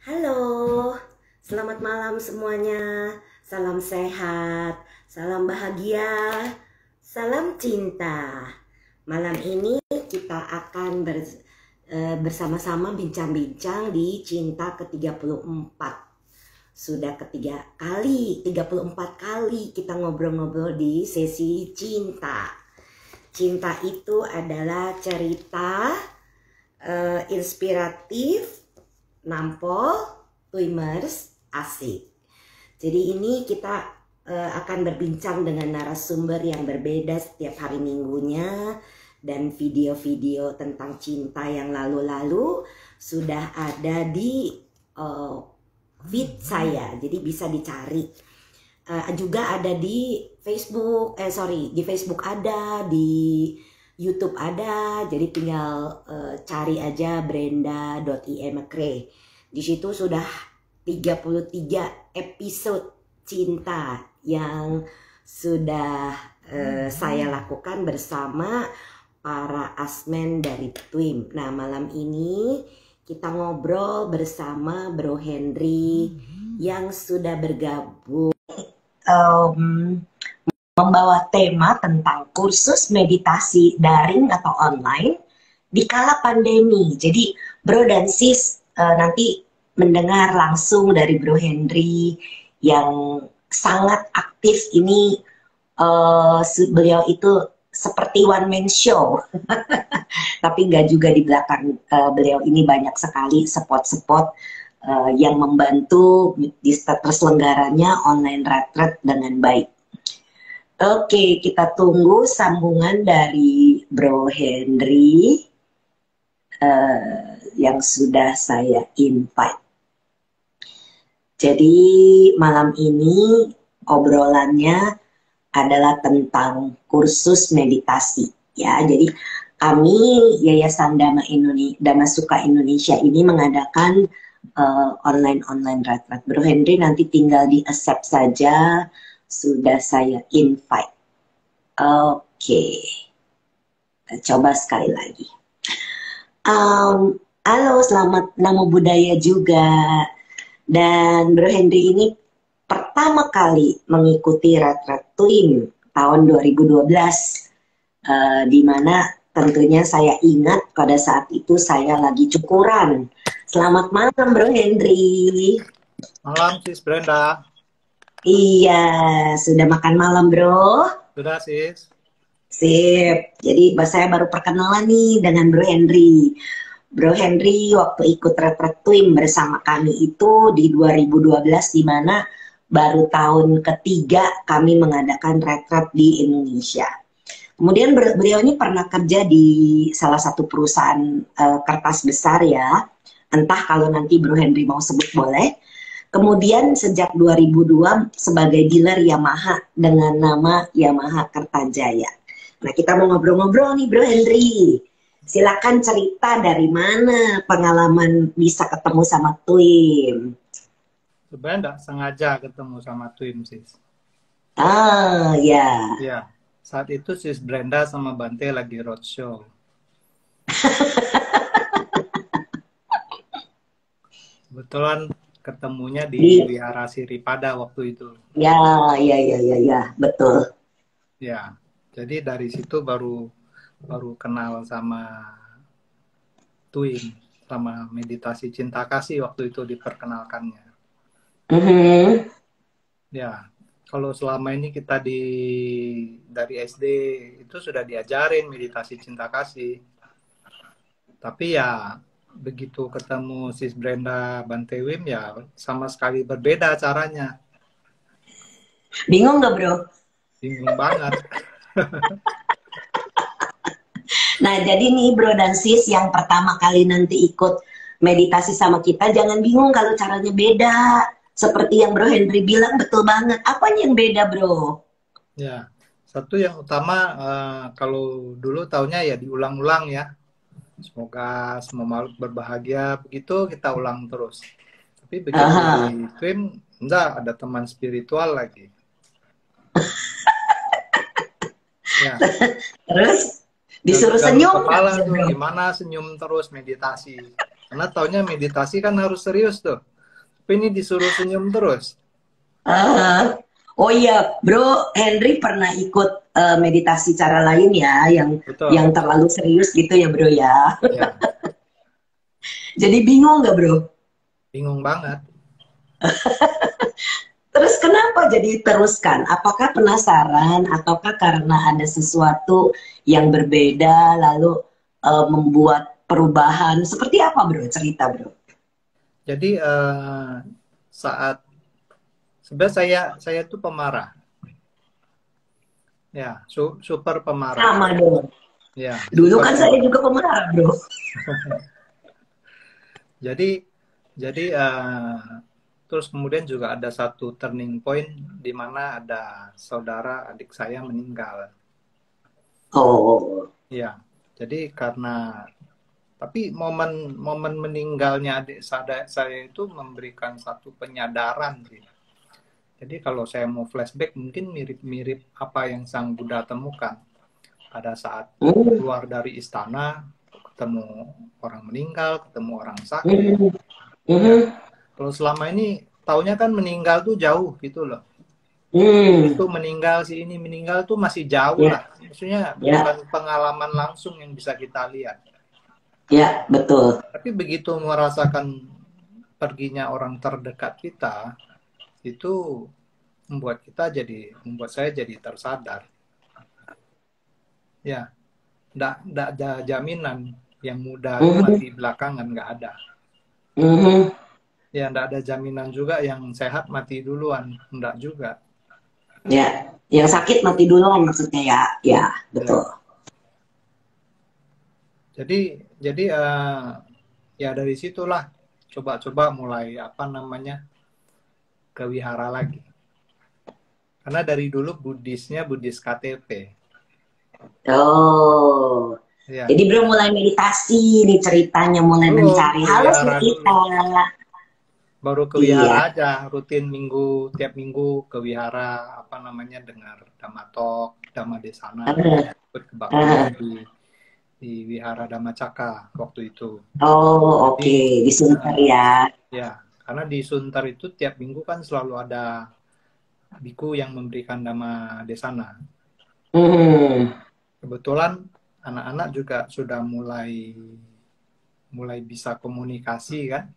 Halo, selamat malam semuanya. Salam sehat, salam bahagia, salam cinta. Malam ini kita akan bersama-sama bincang-bincang di Cinta ke-34. Sudah ketiga kali, 34 kali kita ngobrol-ngobrol di sesi cinta. Cinta itu adalah cerita inspiratif, nampol, Twimers, asik. Jadi ini kita akan berbincang dengan narasumber yang berbeda setiap hari minggunya. Dan video-video tentang cinta yang lalu-lalu sudah ada di feed saya. Jadi bisa dicari. Juga ada di Facebook, di Facebook ada, di YouTube ada, jadi tinggal cari aja brenda.imcre. Di situ sudah 33 episode cinta yang sudah saya lakukan bersama para asmen dari Twim. Nah, malam ini kita ngobrol bersama Bro Henry yang sudah bergabung membawa tema tentang kursus meditasi daring atau online di kala pandemi. Jadi Bro dan Sis nanti mendengar langsung dari Bro Henry yang sangat aktif ini. Beliau itu seperti one man show, tapi nggak juga. Di belakang beliau ini banyak sekali spot-spot yang membantu di terselenggaranya online retreat dengan baik. Oke, kita tunggu sambungan dari Bro Henry yang sudah saya invite. Jadi malam ini obrolannya adalah tentang kursus meditasi. Ya, jadi kami Yayasan Dhamma Sukha Indonesia ini mengadakan online retreat. Bro Henry nanti tinggal di accept saja. Sudah saya invite. Oke. Coba sekali lagi. Halo, selamat Namo Buddhaya juga. Dan Bro Henry ini pertama kali mengikuti retreat Twim tahun 2012. Di mana tentunya saya ingat pada saat itu saya lagi cukuran. Selamat malam Bro Henry. Malam Sis Brenda. Iya, sudah makan malam Bro? Sudah Sis. Sip, jadi saya baru perkenalan nih dengan Bro Henry. Bro Henry waktu ikut retreat Twim bersama kami itu di 2012, di mana baru tahun ketiga kami mengadakan retreat di Indonesia. Kemudian beliau ini pernah kerja di salah satu perusahaan kertas besar ya. Entah kalau nanti Bro Henry mau sebut boleh. Kemudian sejak 2002 sebagai dealer Yamaha dengan nama Yamaha Kertajaya. Nah, kita mau ngobrol-ngobrol nih Bro Henry. Silakan cerita dari mana pengalaman bisa ketemu sama Twim. Sebenarnya enggak sengaja ketemu sama Twim Sis. Ah, ya. Ya, saat itu Sis Brenda sama Bante lagi roadshow. Kebetulan ketemunya di Wihara Siripada waktu itu. Ya, betul. Ya, jadi dari situ baru kenal sama Twim, sama meditasi cinta kasih waktu itu diperkenalkannya. Ya, kalau selama ini kita dari SD itu sudah diajarin meditasi cinta kasih. Tapi ya begitu ketemu Sis Brenda Bante Wim ya sama sekali berbeda caranya. Bingung nggak Bro? Bingung banget. Nah jadi nih Bro dan Sis yang pertama kali nanti ikut meditasi sama kita, jangan bingung kalau caranya beda. Seperti yang Bro Henry bilang betul banget. Apanya yang beda Bro? Ya, satu yang utama kalau dulu taunya ya diulang-ulang ya. Semoga semua makhluk berbahagia, begitu kita ulang terus. Tapi begitu di Twim, enggak, ada teman spiritual lagi. Ya. Terus disuruh senyum. Kepala tuh, gimana senyum terus meditasi. Karena taunya meditasi kan harus serius tuh. Tapi ini disuruh senyum terus. Ah, oh iya, Bro Henry pernah ikut meditasi cara lain ya, yang Betul. terlalu serius gitu ya, Bro ya. Ya, Jadi bingung nggak, Bro? bingung banget. Terus kenapa jadi teruskan? Apakah penasaran ataukah karena ada sesuatu yang berbeda lalu membuat perubahan? Seperti apa, Bro? Cerita, Bro. Jadi saat sebenarnya saya tuh pemarah. Ya, super pemarah. Sama dong. Ya, Dulu super kan saya pemarah. juga pemarah, Bro. Jadi terus kemudian juga ada satu turning point di mana ada saudara adik saya meninggal. Oh. Ya, jadi karena tapi momen meninggalnya adik saya itu memberikan satu penyadaran sih. Jadi kalau saya mau flashback mungkin mirip-mirip apa yang Sang Buddha temukan pada saat Hmm. keluar dari istana, ketemu orang meninggal, ketemu orang sakit. Hmm. Ya, Hmm. kalau selama ini taunya kan meninggal tuh jauh gitu loh. Hmm. Itu meninggal, si ini meninggal tuh masih jauh Ya, lah. Maksudnya bukan ya, pengalaman langsung yang bisa kita lihat. ya, betul. Tapi begitu merasakan perginya orang terdekat kita, itu membuat saya jadi tersadar. Ya, nggak ada jaminan yang muda itu Mhm. mati belakangan, nggak ada. Mhm. Ya, nggak ada jaminan juga yang sehat mati duluan, nggak juga. Ya, yang Ya, sakit mati duluan maksudnya ya. Ya, betul. ya. Jadi ya dari situlah coba-coba mulai apa namanya ke wihara lagi. Karena dari dulu Buddhisnya Buddhis KTP. Oh. Ya, Jadi Bro mulai meditasi nih ceritanya, mulai belum mencari. ke Halo wihara dulu. Smita. Baru ke wihara Iya. aja, rutin tiap minggu ke wihara apa namanya dengar Dhamma Talk, Dhamma Desana, Ah, ikut kebaktian ah. di wihara Dhamma Caka waktu itu. Oh, Jadi oke. Disunter eh, ya. ya, karena di Sunter itu tiap minggu kan selalu ada biku yang memberikan Dhamma Desana. Hmm. Kebetulan anak-anak juga sudah mulai mulai bisa komunikasi kan,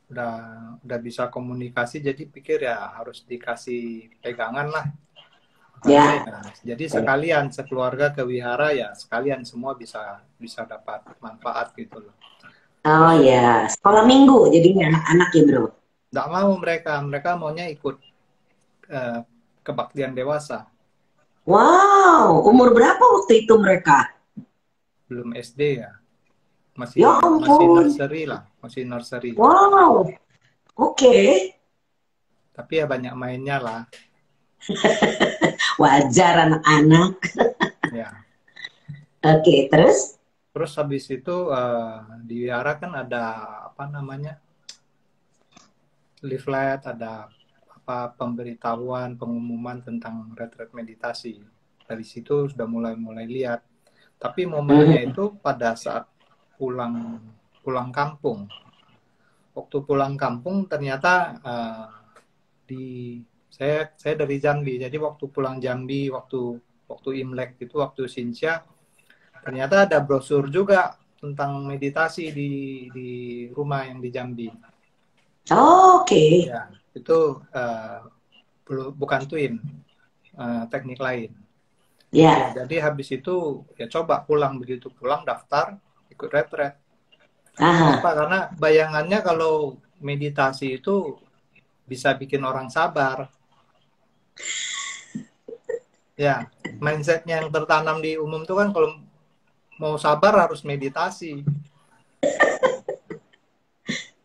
udah udah bisa komunikasi, jadi pikir ya harus dikasih pegangan lah. Makanya Ya. ya, jadi sekalian sekeluarga ke wihara ya sekalian semua bisa bisa dapat manfaat gitu loh. Oh Terus ya. Sekolah ya minggu jadinya anak-anak ya Bro. nggak mau mereka maunya ikut eh, kebaktian dewasa. Wow. Umur berapa waktu itu mereka? Belum SD ya, masih Ya masih ampun. nursery lah, masih nursery. Wow. Oke. Tapi ya banyak mainnya lah. Wajar anak-anak. Ya, Oke, terus? terus habis itu di wihara kan ada apa namanya leaflet, ada apa pemberitahuan, pengumuman tentang retret meditasi. Dari situ sudah mulai lihat. Tapi momennya Mhm. itu pada saat pulang pulang kampung. Waktu pulang kampung ternyata di saya dari Jambi. Jadi waktu pulang Jambi, waktu waktu Imlek itu waktu Sinsya, ternyata ada brosur juga tentang meditasi di rumah yang di Jambi. Oke. Ya, itu bukan twin, teknik lain. Ya, Ya. jadi habis itu ya coba pulang, begitu pulang daftar ikut retret. Kenapa? Aha. Karena bayangannya kalau meditasi itu bisa bikin orang sabar. Ya, mindsetnya yang tertanam di umum itu kan kalau mau sabar harus meditasi.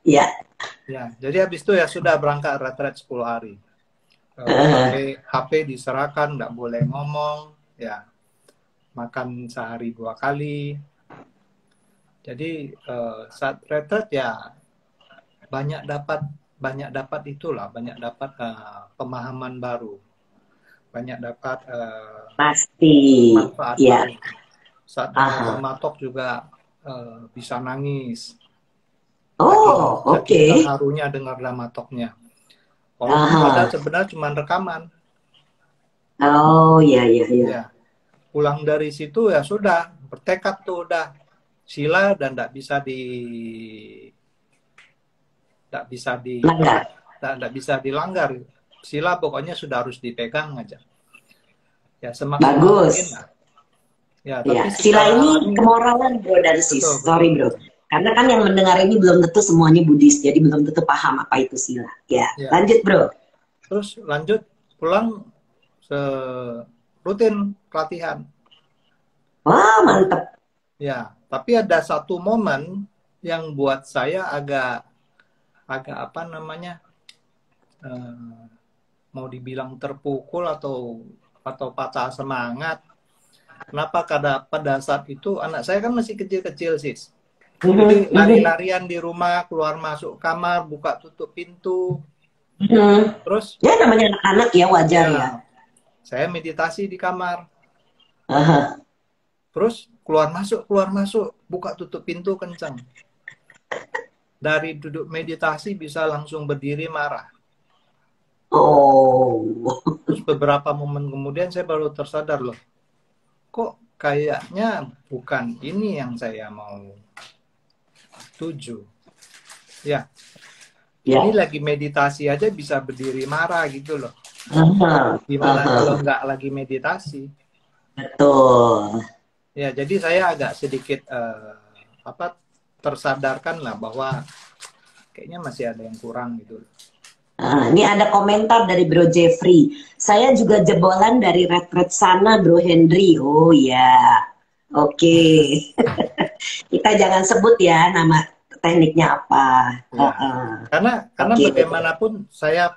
Ya. Ya, jadi habis itu ya sudah berangkat retret 10 hari. HP Aha. HP diserahkan, nggak boleh ngomong, ya makan sehari 2 kali. Jadi saat retret ya banyak dapat itulah, banyak dapat pemahaman baru, banyak dapat Pasti. manfaat Ya. baru. Saat dengar Aha. Dhamma Talk juga bisa nangis. Oh, saking oke. terharunya dengar drama talknya. Walaupun padahal Aha. sebenarnya cuma rekaman. Oh, iya, iya, iya. Ya, pulang dari situ ya sudah bertekad tuh udah sila dan tidak bisa Langgar. tidak bisa dilanggar. Sila pokoknya sudah harus dipegang aja. Ya semaksimal mungkin Bagus. lah. Ya, Ya, tapi sila secara ini alami kemoralan bro dan betul sis. betul Sorry bro. betul. Karena kan yang mendengar ini belum tentu semuanya Buddhis, jadi belum tentu paham apa itu sila. Ya, Ya, lanjut bro. terus lanjut pulang se rutin pelatihan. Wah, Ya, mantep. ya. Tapi ada satu momen yang buat saya agak agak apa namanya eh, mau dibilang terpukul atau patah semangat. Kenapa? Karena pada saat itu anak saya kan masih kecil-kecil sis. Mhm, Jadi mhm, lari-larian di rumah, keluar masuk kamar, buka tutup pintu. mhm. Terus Ya namanya anak-anak ya wajar ya. ya saya meditasi di kamar. Aha. Terus keluar masuk, buka tutup pintu kencang. Dari duduk meditasi bisa langsung berdiri marah. Oh. Terus beberapa momen kemudian saya baru tersadar loh, kok kayaknya bukan ini yang saya mau tuju. Ya, ini Ya. lagi meditasi aja bisa berdiri marah gitu loh. Aha. Gimana kalau Aha. nggak lagi meditasi? Betul. Ya, jadi saya agak sedikit apa tersadarkan lah bahwa kayaknya masih ada yang kurang gitu. Ah, ini ada komentar dari Bro Jeffrey. Saya juga jebolan dari retret sana, Bro Henry. Oh ya, oke. Kita jangan sebut ya nama tekniknya apa. Ya, Heeh. karena Oke, bagaimanapun saya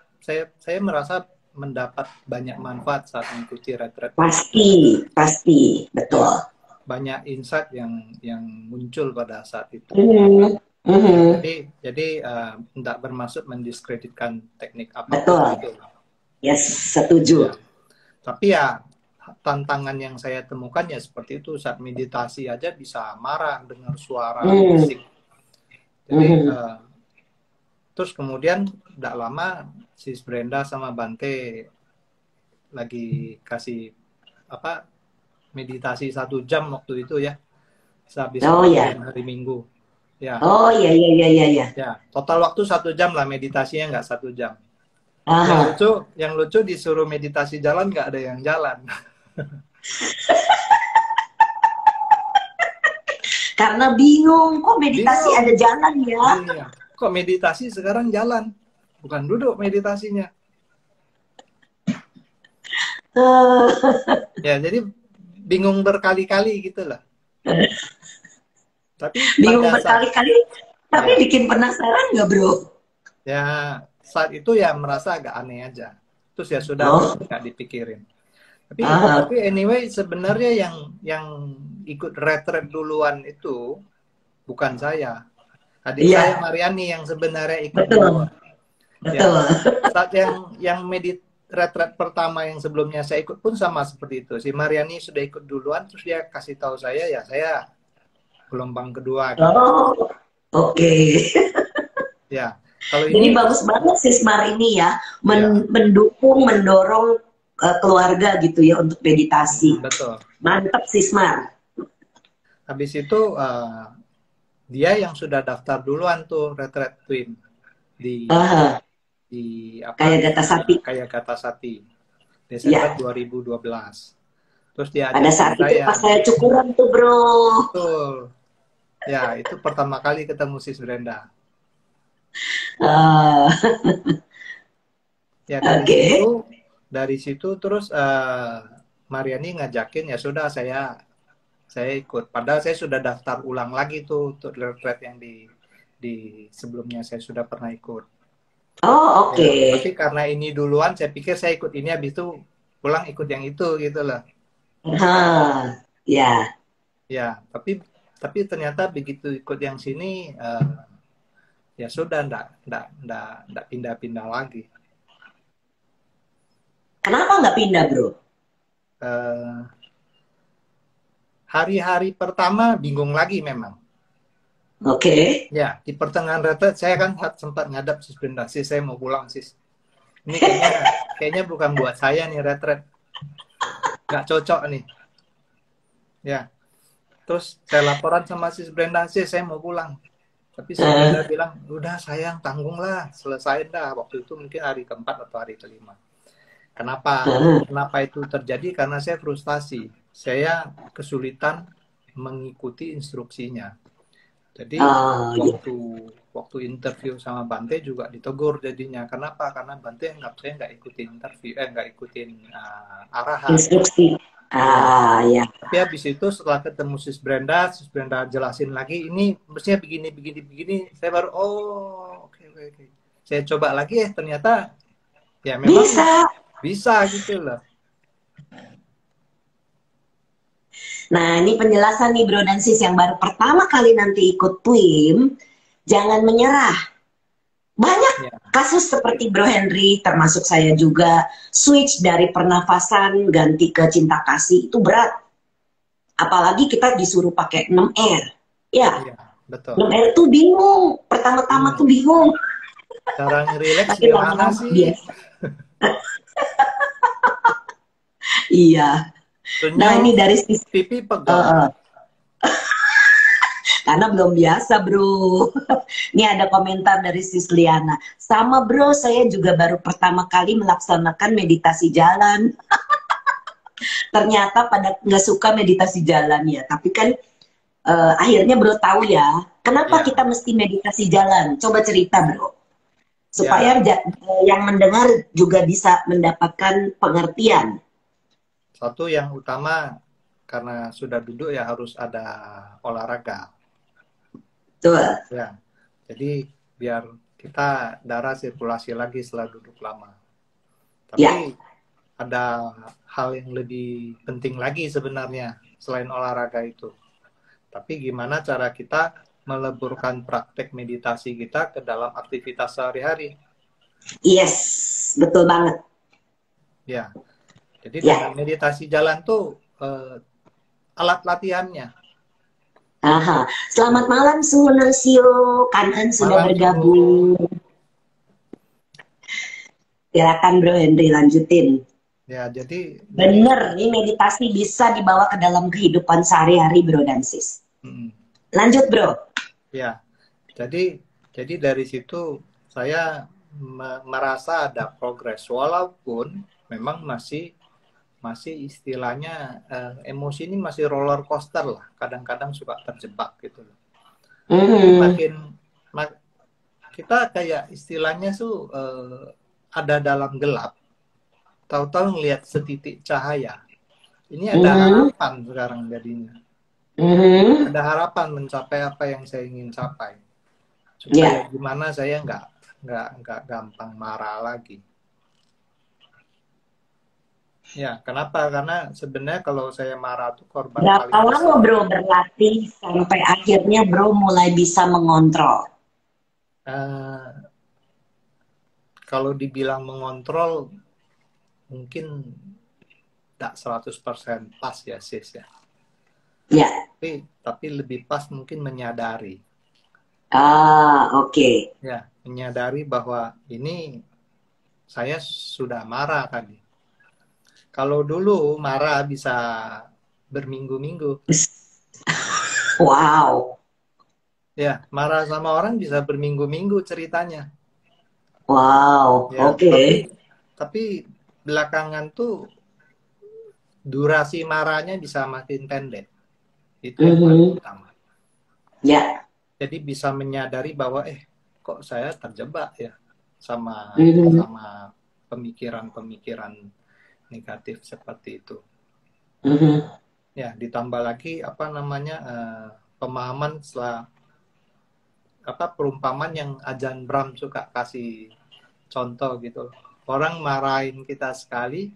merasa mendapat banyak manfaat saat mengikuti retret itu. pasti, pasti, betul. Ya, banyak insight yang muncul pada saat itu. Mhm, Ya, mhm, jadi tidak bermaksud mendiskreditkan teknik apapun betul. itu. Yes, Ya, setuju. tapi ya tantangan yang saya temukan ya seperti itu saat meditasi aja bisa marah dengar suara Mhm, bisik. Jadi mhm. terus kemudian tidak lama sis Brenda sama Bante lagi kasih apa meditasi 1 jam waktu itu ya sehabis Oh ya, kejadian hari Minggu. Ya, oh ya, ya, ya, ya, ya. ya total waktu 1 jam lah meditasinya nggak 1 jam. Yang Aha. lucu, yang lucu disuruh meditasi jalan nggak ada yang jalan. Karena bingung, kok meditasi Bingung. ada jalan ya? Iya. Kok meditasi sekarang jalan? Bukan duduk meditasinya. Ya, jadi bingung berkali-kali gitu lah. Tapi Bingung pada saat berkali-kali, tapi ya, bikin penasaran nggak bro? ya saat itu ya merasa agak aneh aja. Terus ya sudah Oh, nggak dipikirin. Tapi aha. anyway sebenarnya yang ikut retret duluan itu bukan saya. Adik saya Iya, Mariani yang sebenarnya ikut betul, duluan. Ya, betul. saat yang retret pertama yang sebelumnya saya ikut pun sama seperti itu. Si Mariani sudah ikut duluan, terus dia kasih tahu saya, ya saya gelombang kedua gitu. Oh, oke. Ya, kalau Jadi ini, bagus banget sih Smar ini ya, ya, mendukung, mendorong keluarga gitu ya untuk meditasi. betul. Mantap sih Smar. Habis itu dia yang sudah daftar duluan tuh retret twin di Aha, di kayak apa Gata di Sati. Kayakata Sati Desember Ya, 2012. Terus dia pada ajakin saat itu saya. pas saya cukuran tuh bro. Betul. Ya, itu pertama kali ketemu Sis Brenda. Uh, Ya oke. dari situ terus Mariani ngajakin ya sudah saya ikut. Padahal saya sudah daftar ulang lagi tuh untuk retret yang di sebelumnya saya sudah pernah ikut. Oh, Ya, oke. tapi karena ini duluan saya pikir saya ikut ini habis itu pulang ikut yang itu gitu loh. Ha, ya. Ya, tapi ternyata begitu ikut yang sini ya sudah ndak pindah-pindah lagi. Kenapa nggak pindah, bro? Eh, hari-hari pertama bingung lagi memang. Oke. Ya, di pertengahan retret saya kan sempat ngadap sis Brenda, sis saya mau pulang sis. Ini kayaknya bukan buat saya nih retret, nggak cocok nih. Ya, terus saya laporan sama sis Brenda, sis saya mau pulang. Tapi sis Brenda Eh, bilang, udah sayang tanggunglah, selesai dah. Waktu itu mungkin hari keempat atau hari kelima. Kenapa? eh. Kenapa itu terjadi? Karena saya frustasi. Saya kesulitan mengikuti instruksinya. Jadi Oh, ya. waktu waktu interview sama Bante juga ditegur jadinya. Kenapa? Karena Bante nggak saya nggak ikutin interview, nggak ikutin arahan. Instruksi. Iya. Ah, ya. Tapi habis itu setelah ketemu Sis Brenda jelasin lagi, ini mestinya begini, begini, begini. Saya baru, oh, oke, oke, oke. Saya coba lagi ya, ternyata ya memang Bisa. bisa gitu loh. Nah, ini penjelasan nih bro dan sis yang baru pertama kali nanti ikut PWIM, jangan menyerah. Banyak Ya, kasus seperti Bro Henry, termasuk saya juga, switch dari pernafasan ganti ke cinta kasih itu berat. Apalagi kita disuruh pakai 6R. Ya, iya, betul. 6R tuh bingung. Pertama-tama tuh Bingung. bingung, Cara ngerileks tapi gimana lama-lama sih? biasa. Iya. Nah, Senyum, ini dari sisi pipi pegel. uh, karena belum biasa bro. Ini ada komentar dari Sis Liana. Sama bro, saya juga baru pertama kali melaksanakan meditasi jalan. Ternyata pada nggak suka meditasi jalan ya. Tapi kan akhirnya bro tahu ya, kenapa Ya, kita mesti meditasi jalan. Coba cerita bro. Supaya ya. yang mendengar juga bisa mendapatkan pengertian. Satu yang utama karena sudah duduk ya harus ada olahraga. Tuh, Ya, jadi biar kita darah sirkulasi lagi setelah duduk lama. ya. Tapi ada hal yang lebih penting lagi sebenarnya selain olahraga itu. Tapi gimana cara kita meleburkan praktek meditasi kita ke dalam aktivitas sehari-hari? Yes, betul banget. Ya, jadi dengan Ya. meditasi jalan tuh alat latihannya. Aha. Selamat malam Sunasio, Kanan sudah Malam Su. bergabung. Silakan Bro Henry lanjutin. Ya, jadi Bener, ini meditasi bisa dibawa ke dalam kehidupan sehari-hari Bro dan Sis. Lanjut Bro. ya, jadi dari situ saya merasa ada progres walaupun memang masih istilahnya emosi ini masih roller coaster lah. Kadang-kadang suka terjebak gitu loh. Mhm. Makin kita kayak istilahnya tuh ada dalam gelap, tahu-tahu ngelihat setitik cahaya. Ini ada Mhm. harapan sekarang jadinya. Mhm. Ada harapan mencapai apa yang saya ingin capai. Supaya Ya. gimana saya nggak gampang marah lagi. Ya, kenapa? Karena sebenarnya kalau saya marah tuh korban Berapa paling lama besar. Bro berlatih sampai akhirnya Bro mulai bisa mengontrol? Uh, kalau dibilang mengontrol mungkin tak 100% pas ya sis ya. Ya. Tapi lebih pas mungkin menyadari. Ah, oke. Ya, menyadari bahwa ini saya sudah marah tadi. Kalau dulu marah bisa berminggu-minggu. Wow. Ya, marah sama orang bisa berminggu-minggu ceritanya. Wow. Ya, Oke. tapi belakangan tuh durasi marahnya bisa makin pendek. Itu yang paling Mhm. utama. Ya. Jadi bisa menyadari bahwa kok saya terjebak ya sama Mhm. sama pemikiran-pemikiran negatif seperti itu. Mhm. Ya, ditambah lagi apa namanya pemahaman setelah perumpamaan yang Ajan Bram suka kasih contoh gitu. Orang marahin kita sekali,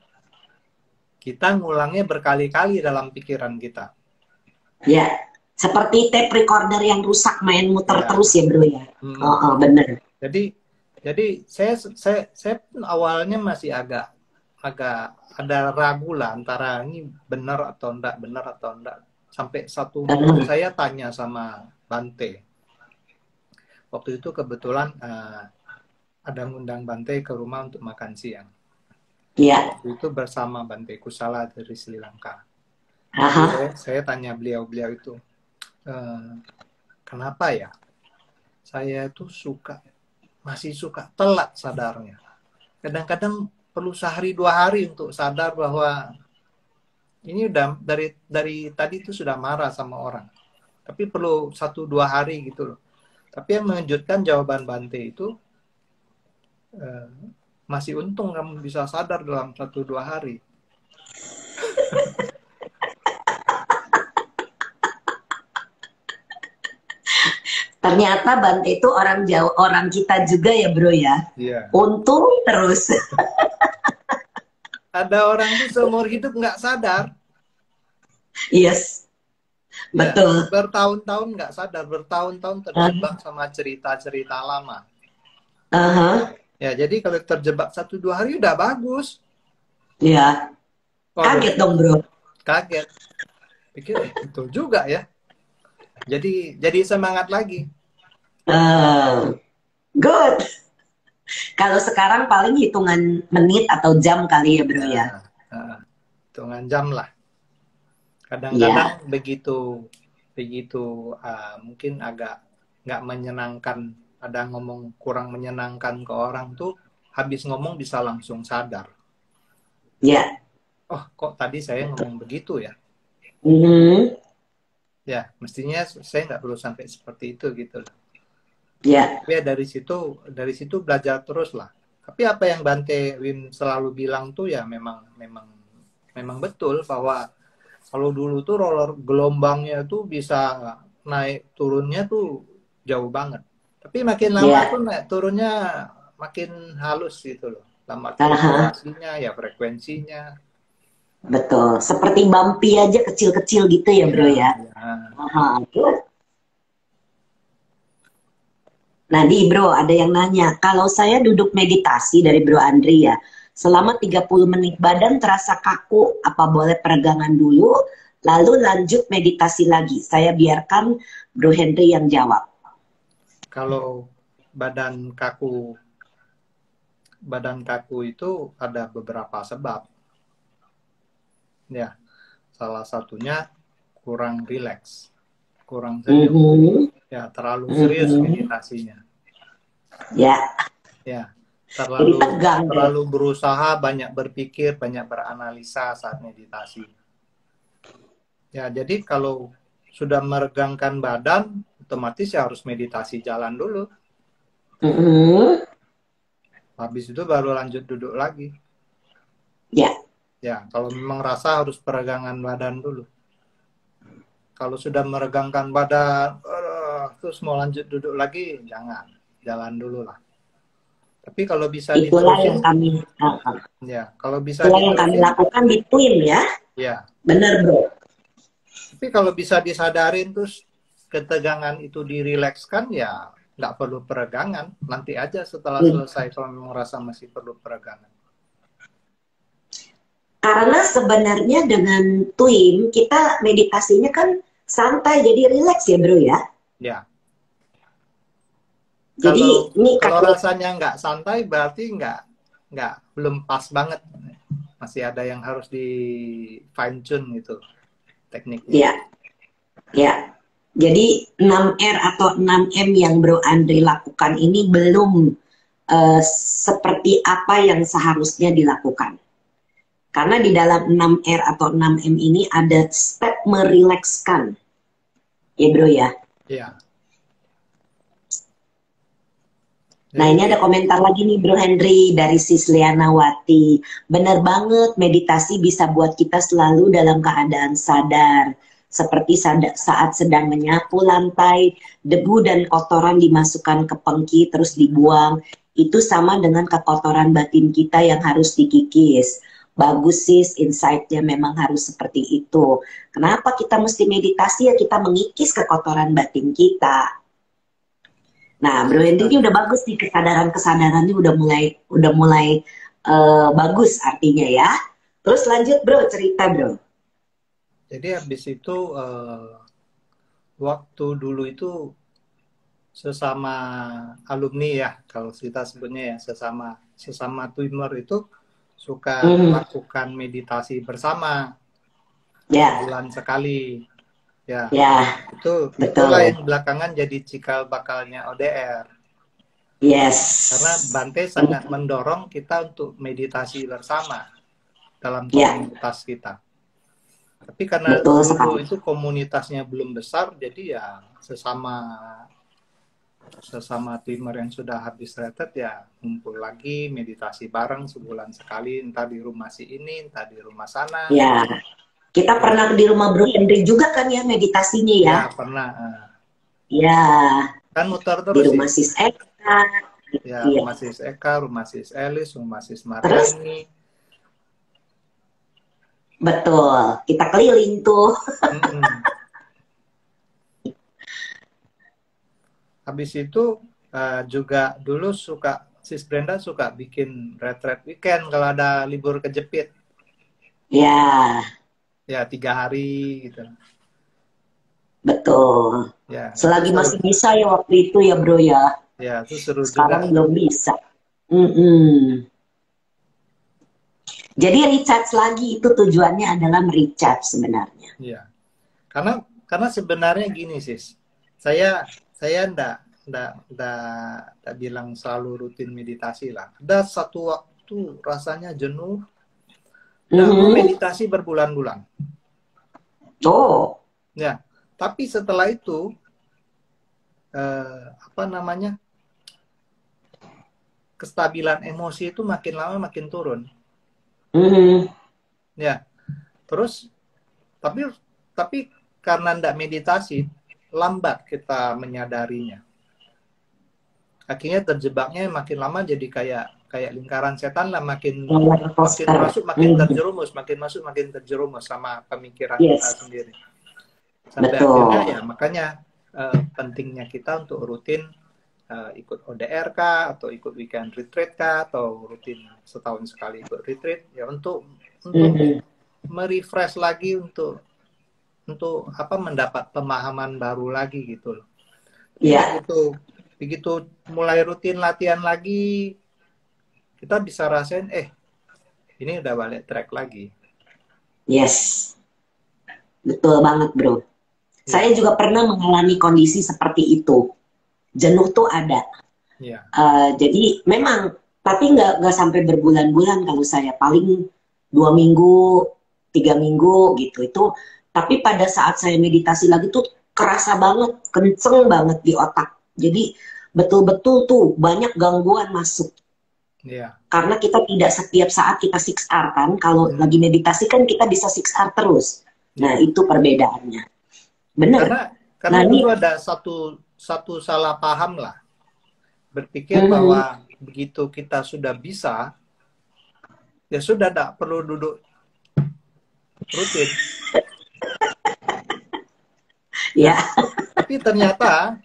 kita ngulangnya berkali-kali dalam pikiran kita. Ya. Seperti tape recorder yang rusak main muter Ya. terus ya Bro ya. Oh, bener. Jadi saya pun awalnya masih agak ada ragu lah antara ini benar atau enggak. Sampai satu waktu saya tanya sama Bante, waktu itu kebetulan ada ngundang Bante ke rumah untuk makan siang. Iya. Waktu itu bersama Bante Kusala dari Sri Lanka. Jadi Aha. saya tanya beliau itu, kenapa ya saya tuh masih suka telat sadarnya. Kadang-kadang perlu sehari 2 hari untuk sadar bahwa ini udah dari tadi itu sudah marah sama orang. Tapi perlu 1-2 hari gitu loh. Tapi yang mengejutkan jawaban Bante itu, masih untung kamu bisa sadar dalam 1-2 hari. Ternyata Bante itu orang Jawa, orang kita juga ya bro ya. Iya. Untung terus. Ada orang tuh seumur hidup nggak sadar. Yes, Ya, betul. bertahun-tahun nggak sadar, bertahun-tahun terjebak sama cerita-cerita lama. Aha. Ya, jadi kalau terjebak 1-2 hari udah bagus. Ya, Waduh, kaget dong bro. kaget. Pikir, betul juga ya. Jadi semangat lagi. Good. Kalau sekarang paling hitungan menit atau jam kali ya bro ya. Nah, hitungan jam lah. Kadang-kadang Iya, begitu mungkin agak nggak menyenangkan, ada ngomong kurang menyenangkan ke orang tuh, habis ngomong bisa langsung sadar. ya. Oh, kok tadi saya ngomong begitu ya? Mhm. Ya, mestinya saya nggak perlu sampai seperti itu gitu loh. Ya, Tapi ya dari situ belajar terus lah. Tapi apa yang Bante Win selalu bilang tuh ya memang betul bahwa kalau dulu tuh roller gelombangnya tuh bisa naik turunnya tuh jauh banget. Tapi makin lama ya. tuh naik turunnya makin halus gitu loh. Dalam arti Aha, vibrasinya ya frekuensinya. betul. Seperti bumpy aja kecil-kecil gitu ya bro Ya, ya. ya. Aha, good. Nah, di bro, ada yang nanya, kalau saya duduk meditasi dari bro Andri ya, Ya. selama 30 menit badan terasa kaku, apa boleh peregangan dulu, lalu lanjut meditasi lagi. Saya biarkan bro Henry yang jawab. Kalau badan kaku badan kaku itu ada beberapa sebab. Ya, salah satunya kurang rileks, kurang serius. Mhm, Ya, terlalu serius mhm. meditasinya. Ya, Ya, jadi terlalu tegang deh. terlalu berusaha, banyak berpikir, banyak beranalisa saat meditasi. Ya, jadi kalau sudah meregangkan badan, otomatis ya harus meditasi jalan dulu. Mhm. Habis itu baru lanjut duduk lagi. Ya, Ya, kalau memang rasa harus peregangan badan dulu. Kalau sudah meregangkan badan, terus mau lanjut duduk lagi, jangan. Jalan dulu lah. Tapi kalau bisa itulah yang diterusin, kami, ya. Kalau bisa itulah yang kami diterusin, lakukan di Twin ya. ya. Bener bro. Tapi kalau bisa disadarin terus ketegangan itu dirilekskan, ya nggak perlu peregangan. Nanti aja setelah selesai kalau memang rasa masih perlu peregangan. Karena sebenarnya dengan Twin kita meditasinya kan santai jadi rileks ya bro ya. Ya. Jadi Kalau ini kalau kakek rasanya nggak santai, berarti nggak belum pas banget. Masih ada yang harus di fine tune gitu tekniknya. ya ya. Jadi 6R atau 6M yang Bro Andri lakukan ini belum seperti apa yang seharusnya dilakukan. Karena di dalam 6R atau 6M ini ada step merilekskan. Ya Bro ya. Iya. Nah ini Jadi ada komentar lagi nih Bro Henry dari Sisliana Wati. Bener banget meditasi bisa buat kita selalu dalam keadaan sadar. Seperti saat sedang menyapu lantai, debu dan kotoran dimasukkan ke pengki terus dibuang. Itu sama dengan kekotoran batin kita yang harus dikikis. Bagus sis, insight-nya memang harus seperti itu. Kenapa kita mesti meditasi ya kita mengikis kekotoran batin kita. Nah, Bro betul Hendy ini sekali. udah bagus nih kesadarannya udah mulai bagus artinya ya. Terus lanjut Bro, cerita Bro. Jadi habis itu waktu dulu itu sesama alumni ya, kalau kita sebutnya ya, sesama twimmer itu suka melakukan meditasi bersama sebulan sekali. Ya, itulah yang belakangan jadi cikal bakalnya ODR. Yes. Karena Bante sangat mendorong kita untuk meditasi bersama dalam komunitas kita. Tapi karena dulu itu komunitasnya belum besar, jadi ya sesama twimmer yang sudah habis retret ya ngumpul lagi meditasi bareng sebulan sekali, entah di rumah si ini, entah di rumah sana. Ya, kita pernah di rumah Bro Henry juga kan ya meditasinya ya? Ya, pernah. Ya. Kan muter terus di rumah Sis Eka. Ya, rumah Sis Eka, rumah Sis Elis, rumah Sis Mariani. Betul, kita keliling tuh. Habis itu juga dulu Sis Brenda suka bikin retret weekend kalau ada libur kejepit. Ya. Ya, 3 hari gitu. Betul. Ya, selagi masih bisa ya waktu itu ya Bro ya. Ya, itu seru sekarang juga. Belum bisa. Jadi recharge lagi itu tujuannya adalah recharge sebenarnya. Iya. Karena sebenarnya gini Sis. Saya enggak bilang selalu rutin meditasi lah. Ada satu waktu rasanya jenuh. Dan meditasi berbulan-bulan. Oh. Ya, tapi setelah itu kestabilan emosi itu makin lama makin turun. Ya, terus tapi karena ndak meditasi, lambat kita menyadarinya. Akhirnya terjebaknya makin lama jadi kayak lingkaran setan lah, makin masuk makin terjerumus, makin masuk makin terjerumus sama pemikiran kita sendiri. Sampai akhirnya ya makanya pentingnya kita untuk rutin ikut ODR kah, atau ikut weekend retreat kah, atau rutin setahun sekali ikut retreat ya untuk merefresh lagi, untuk mendapat pemahaman baru lagi gitu loh. Begitu mulai rutin latihan lagi, kita bisa rasain ini udah balik track lagi. Yes, betul banget Bro. Saya juga pernah mengalami kondisi seperti itu. Jenuh tuh ada. Jadi memang, tapi nggak sampai berbulan-bulan kalau saya, paling 2 minggu, 3 minggu gitu itu. Tapi pada saat saya meditasi lagi tuh kerasa banget, kenceng banget di otak. Jadi betul-betul tuh banyak gangguan masuk. Karena kita tidak setiap saat kita 6R kan. Kalau lagi meditasi kan kita bisa 6R terus. Nah itu perbedaannya. Bener. Karena dulu ada satu salah paham lah. Berpikir bahwa begitu kita sudah bisa, ya sudah tidak perlu duduk rutin. Ya. Tapi ternyata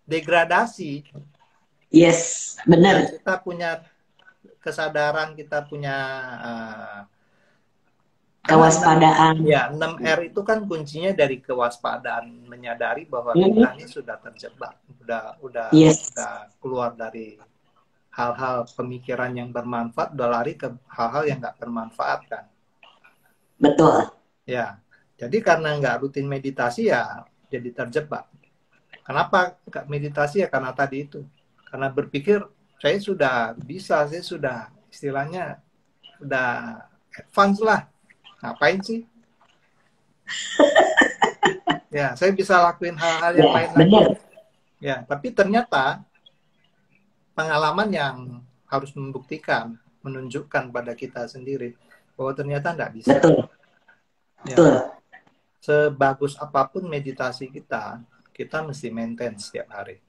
degradasi. Yes, benar. Kita punya kesadaran, kita punya kewaspadaan. Ya, 6R itu kan kuncinya dari kewaspadaan, menyadari bahwa kita ini sudah terjebak, udah keluar dari hal-hal pemikiran yang bermanfaat, udah lari ke hal-hal yang nggak bermanfaat kan. Betul. Ya, jadi karena nggak rutin meditasi ya jadi terjebak. Kenapa nggak meditasi ya? Karena tadi itu, karena berpikir saya sudah bisa, saya sudah istilahnya udah advance lah. Ngapain sih? Ya, saya bisa lakuin hal-hal yang lain lagi. Ya, tapi ternyata pengalaman yang harus membuktikan, menunjukkan pada kita sendiri bahwa ternyata nggak bisa. Betul. Ya. Betul. Sebagus apapun meditasi kita mesti maintain setiap hari.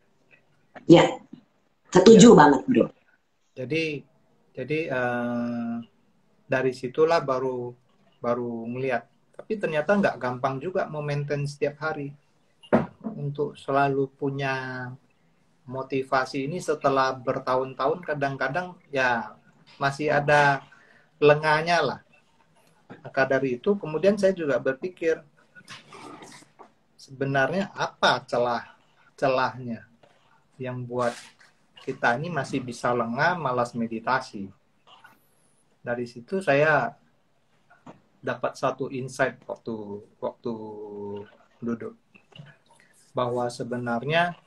Ya, setuju banget Bro. Jadi dari situlah baru melihat. Tapi ternyata nggak gampang juga memaintain setiap hari. Untuk selalu punya motivasi ini setelah bertahun-tahun, kadang-kadang ya masih ada lengahnya lah. Maka dari itu kemudian saya juga berpikir, sebenarnya apa celah celahnya yang buat kita ini masih bisa lengah, malas meditasi. Dari situ saya dapat satu insight waktu duduk, bahwa sebenarnya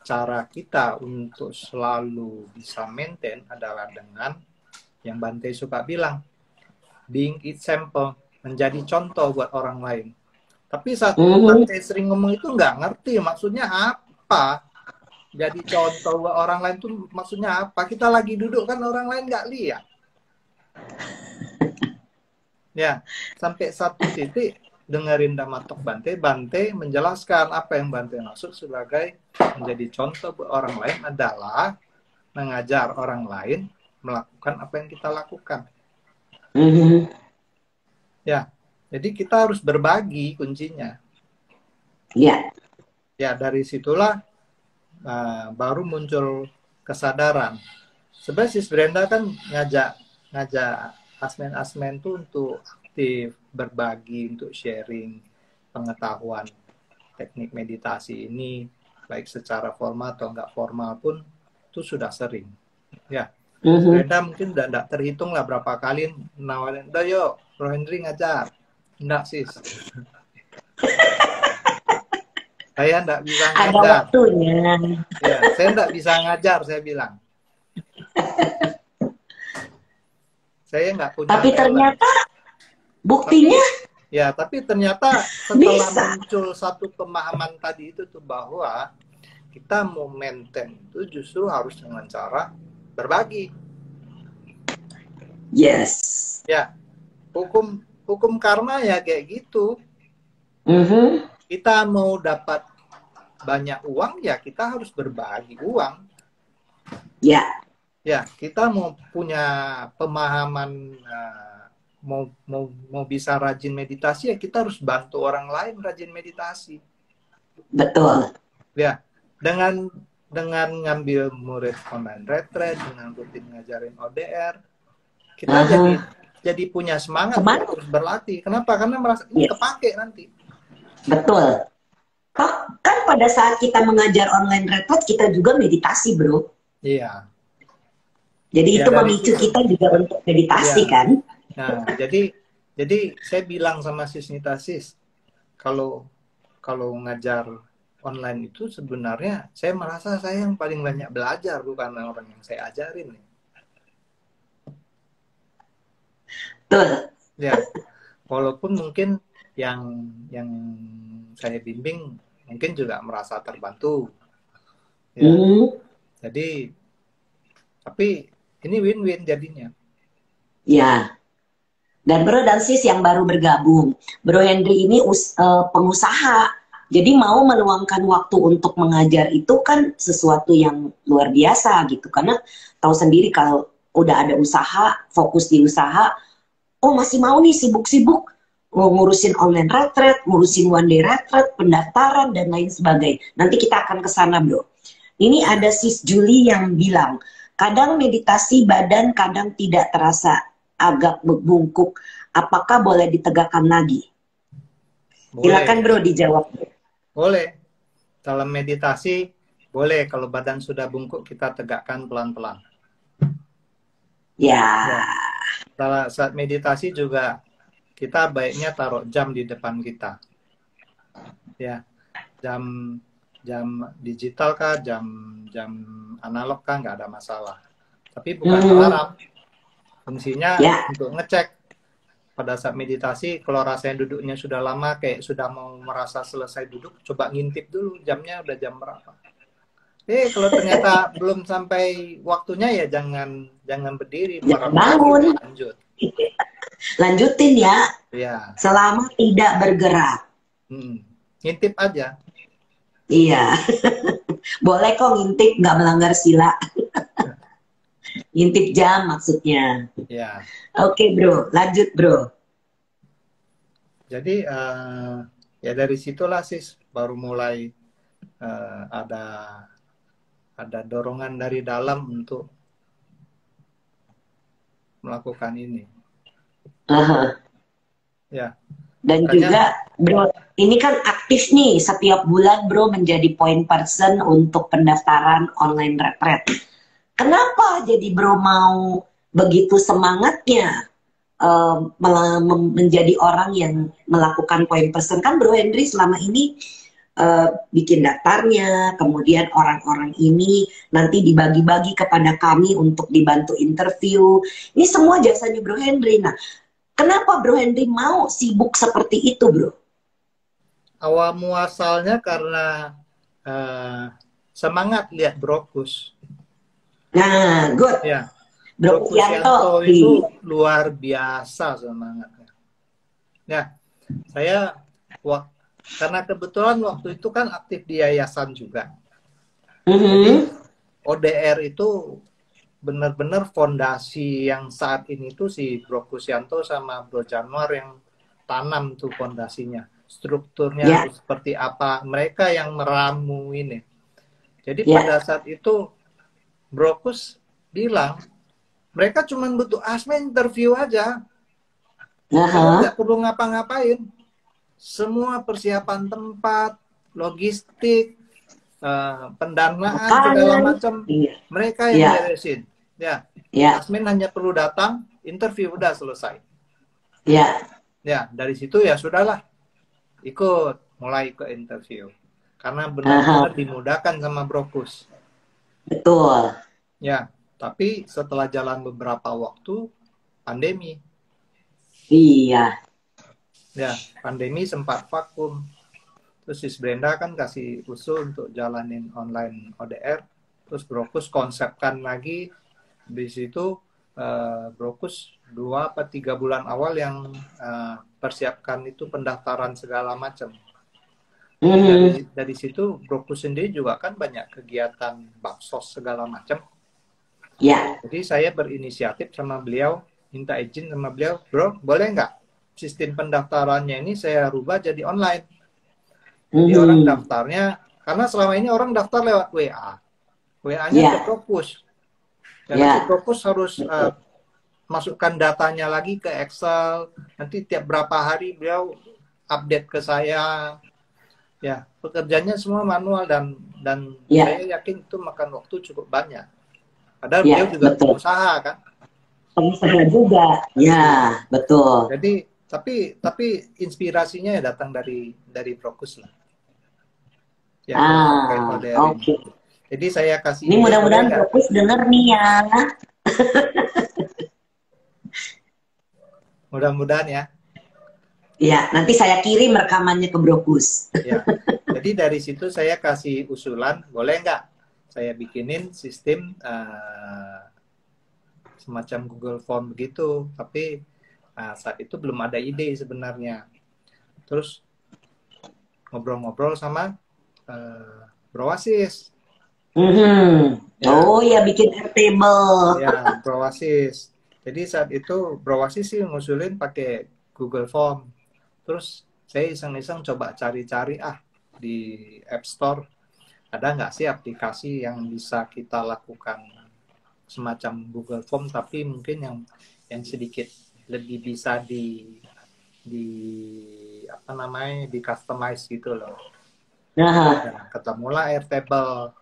cara kita untuk selalu bisa maintain adalah dengan yang Bante suka bilang, being example, menjadi contoh buat orang lain. Tapi saat Bante sering ngomong itu nggak ngerti maksudnya apa. Jadi contoh buat orang lain itu maksudnya apa? Kita lagi duduk kan orang lain nggak lihat. Ya, sampai satu titik dengerin Dhammatok Bante, Bante menjelaskan apa yang Bante maksud sebagai menjadi contoh buat orang lain adalah mengajar orang lain melakukan apa yang kita lakukan. Ya, jadi kita harus berbagi kuncinya. Ya. Ya, dari situlah baru muncul kesadaran. Sebenarnya Sis Brenda kan ngajak asmen-asmen tuh untuk aktif, berbagi, untuk sharing pengetahuan teknik meditasi ini, baik secara formal atau enggak formal pun itu sudah sering. Ya, Brenda mungkin udah terhitung lah berapa kali nawarin, udah yuk, Bro Henry ngajar. Enggak, Sis. Saya enggak bisa ngajar. Ada waktunya. Ya, saya enggak bisa ngajar, saya bilang. Saya nggak punya tapi ternyata buktinya tapi ternyata setelah muncul satu pemahaman tadi itu tuh, bahwa kita mau maintain itu justru harus dengan cara berbagi. Yes. Ya, hukum karma ya kayak gitu. Kita mau dapat banyak uang ya kita harus berbagi uang. Ya. Ya, kita mau punya pemahaman, mau bisa rajin meditasi ya kita harus bantu orang lain rajin meditasi. Betul. Ya, dengan ngambil murid online retreat, dengan rutin ngajarin ODR, kita jadi punya semangat untuk terus berlatih. Kenapa? Karena merasa ini kepake nanti. Betul. Kan pada saat kita mengajar online retreat kita juga meditasi, bro. Iya. Jadi itu memicu kita juga untuk meditasi kan. Nah, jadi saya bilang sama Sis Nita, Sis, kalau ngajar online itu sebenarnya saya merasa saya yang paling banyak belajar, bukan orang yang saya ajarin. Betul. Ya, walaupun mungkin yang saya bimbing mungkin juga merasa terbantu. Ya. Jadi, tapi ini win-win jadinya. Ya. Dan Bro dan Sis yang baru bergabung, Bro Henry ini pengusaha. Jadi mau meluangkan waktu untuk mengajar itu kan sesuatu yang luar biasa gitu. Karena tahu sendiri kalau udah ada usaha, fokus di usaha, masih mau nih sibuk-sibuk ngurusin online retreat, ngurusin one day retreat, pendaftaran dan lain sebagainya. Nanti kita akan ke sana, Bro. Ini ada Sis Julie yang bilang, kadang meditasi badan kadang tidak terasa agak bungkuk. Apakah boleh ditegakkan lagi? Boleh. Silakan Bro dijawab. Boleh. Dalam meditasi boleh, kalau badan sudah bungkuk kita tegakkan pelan-pelan. Ya. Saat meditasi juga kita baiknya taruh jam di depan kita. Ya. Jam digital kah, jam analog kah, nggak ada masalah. Tapi bukan alarm. Fungsinya untuk ngecek pada saat meditasi, kalau rasanya duduknya sudah lama, kayak sudah mau merasa selesai duduk, coba ngintip dulu jamnya udah jam berapa. Kalau ternyata belum sampai waktunya ya jangan berdiri, bangun, lanjut. Lanjutin ya. Ya. Selama tidak bergerak. Ngintip aja. Iya. Boleh kok ngintip, nggak melanggar sila. Ngintip jam maksudnya. Ya. Oke Bro, lanjut Bro. Jadi ya dari situlah Sis baru mulai ada dorongan dari dalam untuk melakukan ini. Ya. Dan Makanya juga Bro, ini kan aktif nih setiap bulan Bro menjadi point person untuk pendaftaran online retret. Kenapa jadi Bro mau begitu semangatnya menjadi orang yang melakukan point person? Kan Bro Henry selama ini bikin daftarnya, kemudian orang-orang ini nanti dibagi-bagi kepada kami untuk dibantu interview. Ini semua jasanya Bro Henry. Nah, kenapa Bro Henry mau sibuk seperti itu, Bro? awal muasalnya karena eh, semangat lihat Brokus. Nah, good. Ya, Bro Brokus Kusyanto. Yanto itu luar biasa semangatnya. Ya, saya karena kebetulan waktu itu kan aktif di yayasan juga. Jadi ODR itu benar-benar fondasi yang saat ini tuh si Bro Kusyanto sama Bro Januar yang tanam tuh fondasinya. Strukturnya Ya, harus seperti apa. Mereka yang meramu ini. Jadi ya. pada saat itu Bro Kus bilang, mereka cuma butuh asmen interview aja. Kamu Aha. nggak perlu ngapa-ngapain. Semua persiapan tempat, logistik, pendanaan segala Makanan. macam Iya. mereka yang Ya, beresin. Ya, ya, admin hanya perlu datang, interview udah selesai. ya. Ya, dari situ ya sudahlah, mulai ke interview. Karena benar-benar Aha. dimudahkan sama Brokus. Betul. Ya, tapi setelah jalan beberapa waktu, pandemi. Iya. Ya, pandemi sempat vakum. Terus si Brenda kan kasih usul untuk jalanin online ODR. Terus Brokus konsepkan lagi. Di situ Brokus 2 atau 3 bulan awal yang persiapkan itu pendaftaran segala macam. Jadi dari situ Brokus sendiri juga kan banyak kegiatan baksos segala macam. Ya. Jadi saya berinisiatif sama beliau, minta izin sama beliau, Bro, boleh nggak sistem pendaftarannya ini saya rubah jadi online? Jadi orang daftarnya, karena selama ini orang daftar lewat WA. WA-nya ke Ya. Brokus. Dan nanti Ya. Brokus harus Betul. masukkan datanya lagi ke Excel. Nanti tiap berapa hari beliau update ke saya. Ya, pekerjaannya semua manual dan Ya. saya yakin itu makan waktu cukup banyak. Padahal beliau Ya. juga Betul. pengusaha kan. Pengusaha juga. Ya. Betul. Jadi tapi inspirasinya ya datang dari Brokus lah. Ya kalau terkait ODR ini. Oke. Jadi saya kasih Ini ide, boleh mudah-mudahan nggak? Brokus denger nih ya. Mudah-mudahan ya. Ya, nanti saya kirim rekamannya ke Brokus. Ya. Jadi dari situ saya kasih usulan, boleh nggak saya bikinin sistem semacam Google Form begitu. Tapi saat itu belum ada ide sebenarnya. Terus ngobrol-ngobrol sama Bro Wasis. Ya. Oh ya, bikin Airtable. Ya, Bro Wasis. Jadi saat itu Bro Wasis sih ngusulin pakai Google Form. Terus saya iseng-iseng coba cari-cari di App Store ada nggak sih aplikasi yang bisa kita lakukan semacam Google Form tapi mungkin yang sedikit lebih bisa di apa namanya di customize gitu loh. Nah, ketemulah Airtable.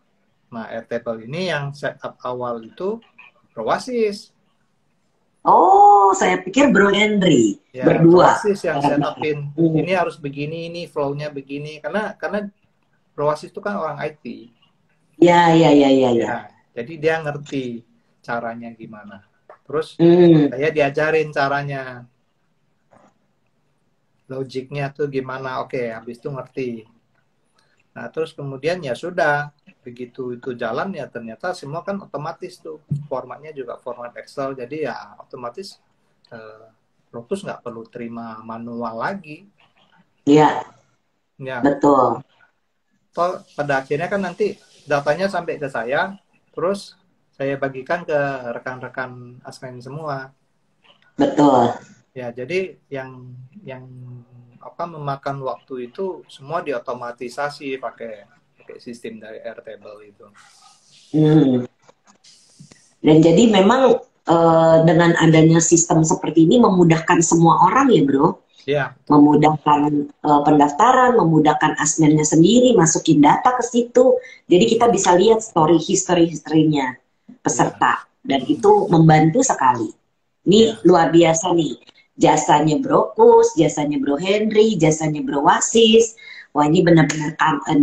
Nah, Airtable ini yang setup awal itu Bro Wasis. Oh, saya pikir Bro Henry Ya, berdua. Wasis yang setupin. Ini harus begini, ini flow-nya begini. Karena Wasis itu kan orang IT. Ya. Ya, jadi dia ngerti caranya gimana. Terus saya diajarin caranya. Logiknya tuh gimana. Oke, habis itu ngerti. Nah, terus kemudian ya sudah. Begitu itu jalan ya ternyata semua kan otomatis tuh. Formatnya juga format Excel. Jadi ya otomatis Brokus nggak perlu terima manual lagi. Iya, Ya. betul. Toh pada akhirnya kan nanti datanya sampai ke saya, terus saya bagikan ke rekan-rekan asmen semua. Betul. Ya, jadi yang memakan waktu itu semua diotomatisasi pakai sistem dari Airtable itu. Dan jadi memang dengan adanya sistem seperti ini memudahkan semua orang ya, Bro. Ya, betul. Memudahkan pendaftaran, memudahkan adminnya sendiri, masukin data ke situ. Jadi kita bisa lihat story history-nya Ya. peserta dan itu membantu sekali. Ini Ya. luar biasa nih. Jasanya Bro Kus, jasanya Bro Henry, jasanya Bro Wasis. Wah ini benar-benar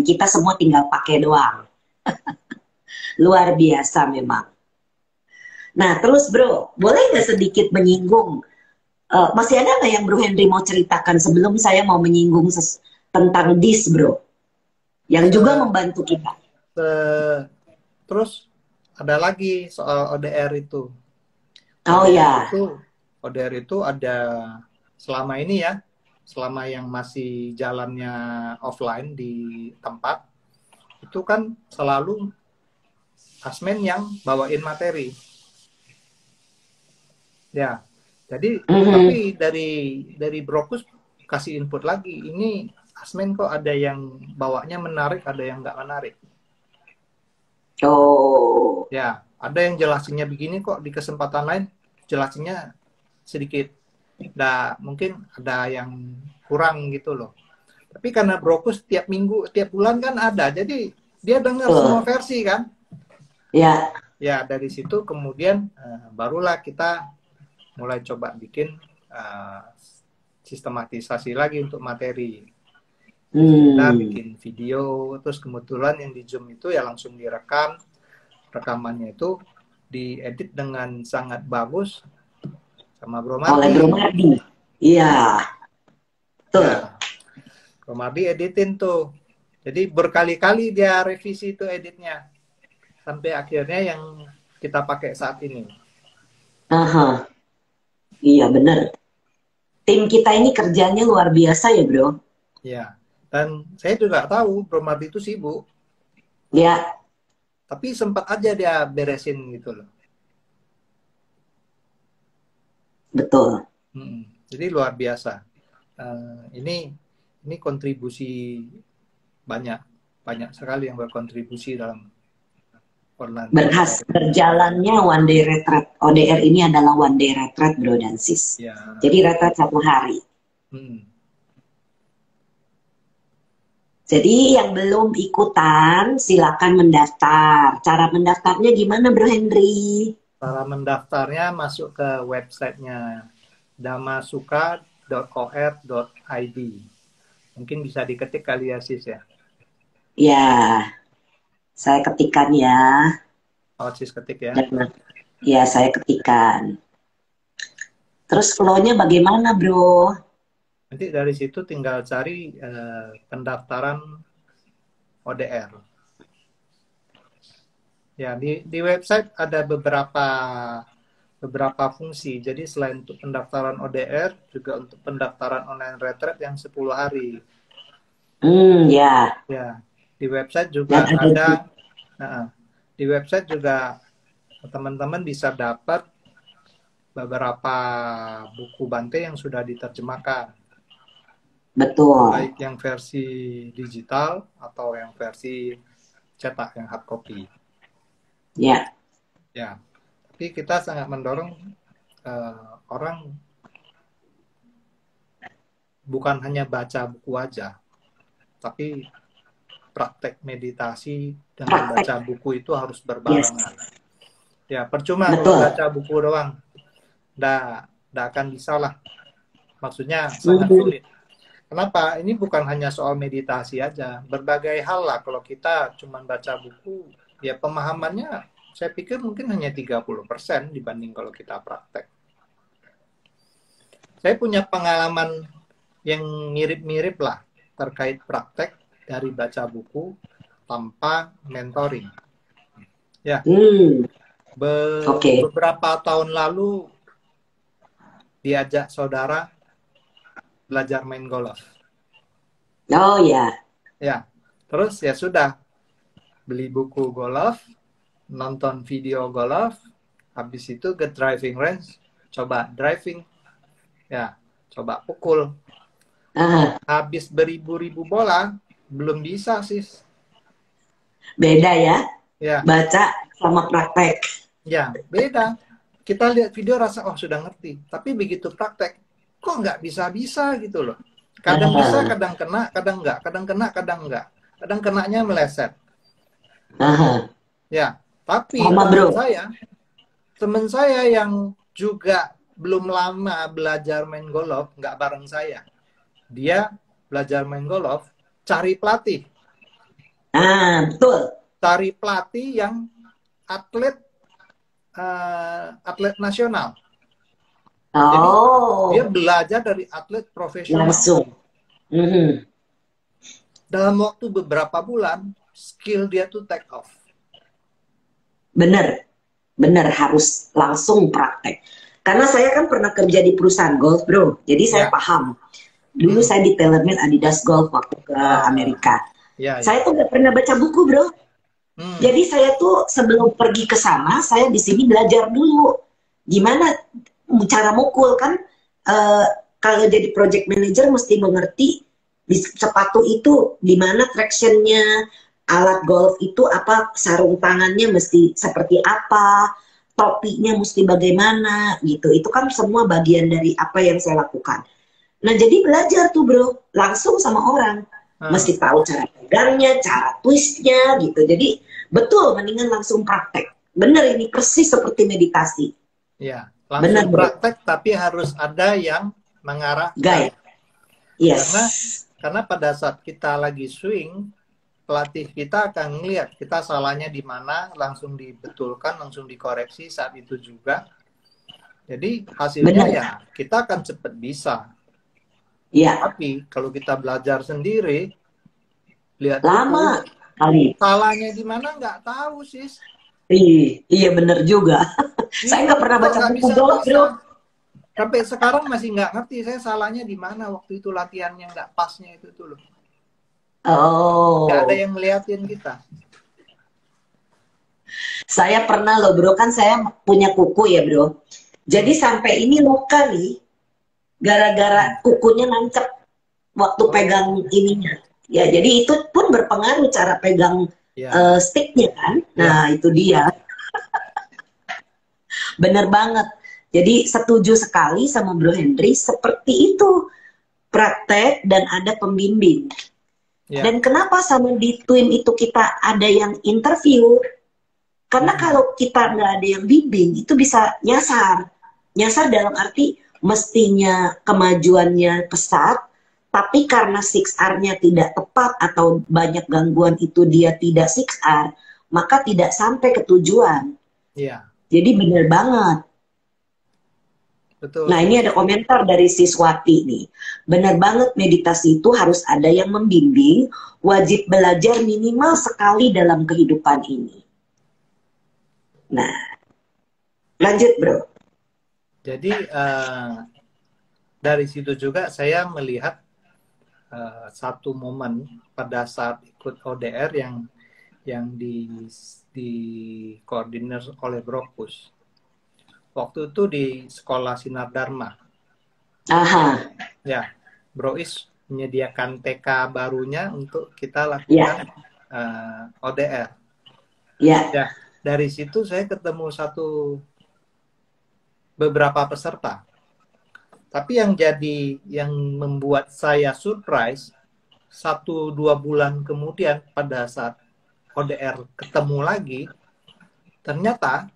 kita semua tinggal pakai doang. Luar biasa memang. Nah terus Bro, boleh nggak sedikit menyinggung masih ada nggak yang Bro Henry mau ceritakan sebelum saya mau menyinggung tentang DIS, Bro, yang juga Se- membantu kita? Terus ada lagi soal ODR itu. Oh ODR ya, itu ODR itu ada selama ini ya, selama yang masih jalannya offline di tempat, itu kan selalu asmen yang bawain materi. Ya. Jadi mhm. tapi dari Brokus kasih input lagi, ini asmen kok ada yang bawanya menarik, ada yang nggak menarik. Oh, Ya, ada yang jelasinnya begini kok, di kesempatan lain jelasinnya sedikit. Nah, mungkin ada yang kurang gitu loh. Tapi karena Brokus tiap minggu, tiap bulan kan ada, jadi dia dengar semua betul. versi kan. Ya, Ya, dari situ kemudian barulah kita mulai coba bikin sistematisasi lagi untuk materi. Bikin seminar, hmm. bikin video, terus kebetulan yang di Zoom itu ya langsung direkam, rekamannya itu diedit dengan sangat bagus sama Bro Oleh Bro Mardi. Mardi. Iya, betul. Ya, Bro Mardi editin tuh. Jadi berkali-kali dia revisi itu editnya. Sampai akhirnya yang kita pakai saat ini. Aha, iya bener. Tim kita ini kerjanya luar biasa ya, Bro. Ya, dan saya juga tahu Bro Mardi itu sibuk. Ya, Tapi sempat aja dia beresin gitu loh. betul. Jadi luar biasa. Ini kontribusi banyak banyak sekali yang berkontribusi dalam online mentoring. Berjalannya one day retreat. ODR ini adalah one day retreat, Bro dan Sis. Ya, Jadi retreat 1 hari. hmm. Jadi yang belum ikutan silakan mendaftar. Cara mendaftarnya gimana Bro Henry? Cara mendaftarnya masuk ke websitenya damasuka.or.id. Mungkin bisa diketik kali ya Sis ya. Ya, saya ketikkan ya. Oh, Sis ketik ya. Ya, saya ketikkan. Terus flow-nya bagaimana Bro? Nanti dari situ tinggal cari pendaftaran ODR. Ya, di website ada beberapa fungsi. Jadi selain untuk pendaftaran ODR, juga untuk pendaftaran online retreat yang 10 hari. Ya. Ya, di website Dan juga ada ada, di website juga teman-teman bisa dapat beberapa buku Bante yang sudah diterjemahkan, betul. baik yang versi digital atau yang versi cetak, yang hard copy. Ya, Ya, tapi kita sangat mendorong orang bukan hanya baca buku aja, tapi praktek meditasi dengan praktek. baca buku itu harus Yes, berbarengan. Ya, percuma kalau betul. baca buku doang. Nggak akan bisa lah. Maksudnya sangat Mhm. sulit. Kenapa? Ini bukan hanya soal meditasi aja. Berbagai hal lah. Kalau kita cuma baca buku, ya pemahamannya saya pikir mungkin hanya 30% dibanding kalau kita praktek. Saya punya pengalaman yang mirip-mirip lah terkait praktek dari baca buku tanpa mentoring. Ya, Hmm. Oke. beberapa tahun lalu diajak saudara belajar main golf. Oh ya, Ya, terus ya sudah beli buku golf, nonton video golf, habis itu ke driving range, coba driving, ya, coba pukul. ah, Habis beribu-ribu bola, belum bisa sih. beda ya. Ya, Baca sama praktek. ya, beda. Kita lihat video rasa, oh sudah ngerti. Tapi begitu praktek, kok nggak bisa-bisa gitu loh. Kadang bisa, kadang kena, kadang nggak. Kadang kena, kadang nggak. Kadang kenanya meleset. Ya, tapi Sama bro. teman saya yang juga belum lama belajar main golf, nggak bareng saya. Dia belajar main golf, cari pelatih. Betul. Cari pelatih yang atlet atlet nasional. Jadi dia belajar dari atlet profesional. Langsung. Dalam waktu beberapa bulan, skill dia tuh take off. Bener harus langsung praktek. Karena saya kan pernah kerja di perusahaan golf, bro. Jadi saya paham. Dulu saya di TaylorMade Adidas Golf waktu ke Amerika. Saya tuh nggak pernah baca buku, bro. Jadi saya tuh sebelum pergi ke sana, saya di sini belajar dulu gimana cara mukul kan. Kalau jadi project manager mesti mengerti di sepatu itu di mana tractionnya, alat golf itu apa, sarung tangannya mesti seperti apa, topinya mesti bagaimana gitu. Itu kan semua bagian dari apa yang saya lakukan. Nah jadi belajar tuh bro, langsung sama orang. Mesti tahu cara pegangnya, cara twistnya gitu. Jadi betul, mendingan langsung praktek. Bener, ini persis seperti meditasi. Ya, langsung praktek, tapi harus ada yang mengarahkan. Guide. Yes. Karena pada saat kita lagi swing, pelatih kita akan melihat kita salahnya di mana, langsung dibetulkan, langsung dikoreksi saat itu juga. Jadi hasilnya ya kita akan cepat bisa. Iya. Tapi kalau kita belajar sendiri, lihat lama kali. Salahnya di mana nggak tahu sis. Iya bener juga. Saya nggak pernah baca buku golf bro. Sampai sekarang masih nggak ngerti saya salahnya di mana waktu itu latihannya nggak pasnya itu tuh loh. Nggak ada yang ngeliatin kita. Saya pernah loh bro, kan saya punya kuku ya bro. Jadi sampai ini luka nih, gara-gara kukunya nancep waktu pegang ininya. Ya jadi itu pun berpengaruh cara pegang sticknya kan. Nah itu dia. Bener banget. Jadi setuju sekali sama Bro Henry, seperti itu praktek dan ada pembimbing. Dan kenapa sama di Twim itu kita ada yang interview? Karena kalau kita nggak ada yang bimbing, itu bisa nyasar. Nyasar dalam arti mestinya kemajuannya pesat, tapi karena 6R-nya tidak tepat atau banyak gangguan itu dia tidak 6R, maka tidak sampai ke tujuan. Jadi benar banget. Betul. Nah ini ada komentar dari Siswati nih. Benar banget, meditasi itu harus ada yang membimbing, wajib belajar minimal sekali dalam kehidupan ini. Nah, lanjut bro. Jadi dari situ juga saya melihat satu momen pada saat ikut ODR yang di koordinir oleh Brokus. Waktu itu di sekolah Sinar Dharma. Ya, Bro Is menyediakan TK barunya untuk kita lakukan ODR. Ya, dari situ saya ketemu beberapa peserta. Tapi yang membuat saya surprise, 1-2 bulan kemudian pada saat ODR ketemu lagi, ternyata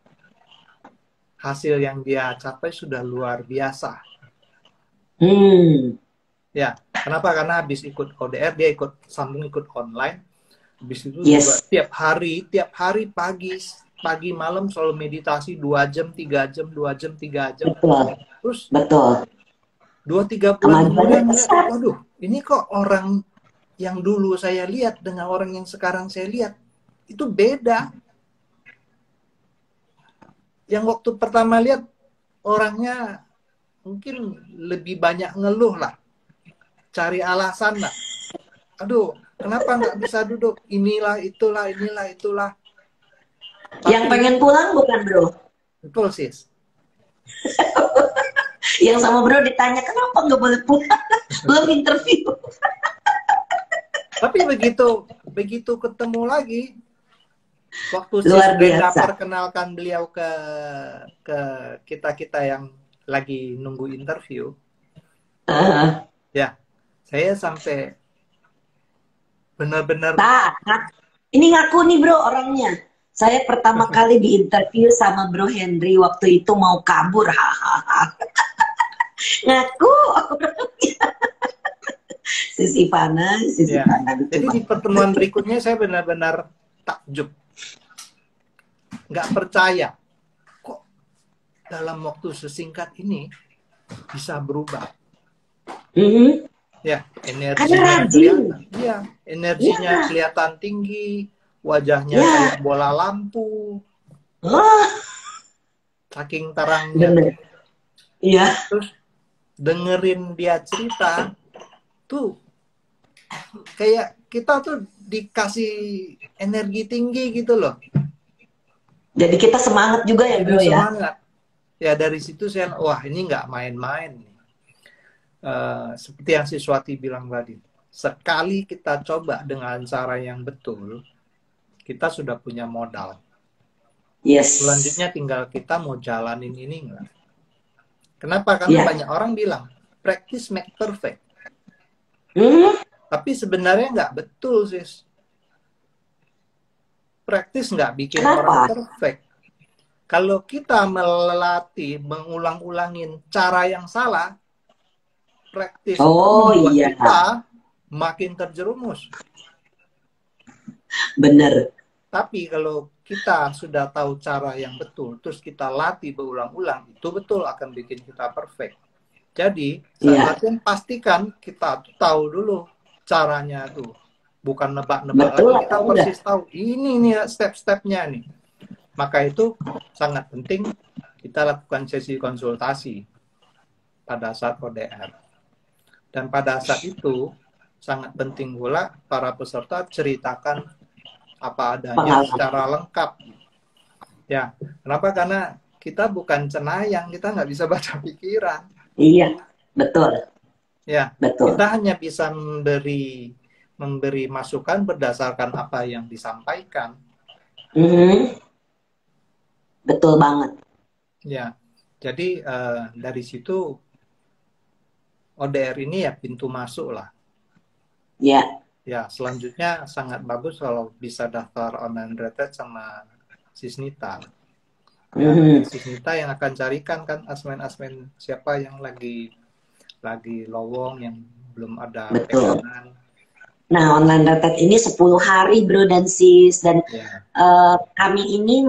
hasil yang dia capai sudah luar biasa. Ya, kenapa? Karena habis ikut ODR, dia sambung ikut online. Habis itu juga tiap hari pagi malam selalu meditasi 2 jam, 3 jam, 2 jam, 3 jam. Terus 2-3 bulan kemudian, waduh, ini kok orang yang dulu saya lihat dengan orang yang sekarang saya lihat itu beda. Yang waktu pertama lihat orangnya mungkin lebih banyak ngeluh lah, cari alasan lah. Aduh, kenapa nggak bisa duduk? Inilah, itulah. Yang pengen pulang bukan bro? Betul sis. Yang sama bro ditanya kenapa nggak boleh pulang? Belum interview. Tapi begitu ketemu lagi, waktu luar Brenda biasa perkenalkan beliau ke kita yang lagi nunggu interview, Ah. Ya, saya sampai benar-benar Nah, ini ngaku nih bro orangnya. Saya pertama kali diinterview sama Bro Henry waktu itu mau kabur, hahaha. Ngaku. Sisi ya. Fana lucu Jadi di banget. pertemuan berikutnya saya benar-benar takjub, nggak percaya kok dalam waktu sesingkat ini bisa berubah. Mhm. Ya, Karena energinya rajin. kelihatan. Iya, energinya Ya, kelihatan tinggi, wajahnya kayak ya. bola lampu, Oh, saking terangnya tuh. bener. Iya, Terus dengerin dia cerita tuh kayak kita tuh dikasih energi tinggi gitu loh. jadi kita semangat juga ya Jadi bro ya. semangat. Ya dari situ saya, wah ini nggak main-main nih. Seperti yang si Swati bilang tadi, sekali kita coba dengan cara yang betul, kita sudah punya modal. Yes. Selanjutnya tinggal kita mau jalanin ini enggak. Kenapa? Karena Ya. banyak orang bilang, practice make perfect. Hmm, Tapi sebenarnya nggak betul, sis. Practice nggak bikin orang kenapa? perfect. Kalau kita melatih, mengulang-ulangin cara yang salah, praktis itu Oh membuat iya, kita makin terjerumus. bener. Tapi kalau kita sudah tahu cara yang betul, terus kita latih berulang-ulang, itu betul akan bikin kita perfect. Jadi, saat Iya, latihan pastikan kita tahu dulu caranya tuh. Bukan nebak-nebak betul lagi, kita atau enggak? persis tahu. Ini nih step-stepnya nih. Maka itu sangat penting kita lakukan sesi konsultasi pada saat ODR. Dan pada saat itu sangat penting pula para peserta ceritakan apa adanya Pengalaman. secara lengkap. Ya, kenapa? Karena kita bukan cenayang, kita nggak bisa baca pikiran. Iya, betul, Ya, betul. kita hanya bisa memberi masukan berdasarkan apa yang disampaikan. Mhm, betul banget. Ya, jadi dari situ ODR ini ya pintu masuk lah. Ya. Ya, selanjutnya sangat bagus kalau bisa daftar online retreat sama Sisnita. Ya, nanti Mhm, Sisnita yang akan carikan kan asmen-asmen siapa yang lagi lowong, yang belum ada betul. pegangan. Nah, online retreat ini 10 hari bro dan sis. Dan Ya, kami ini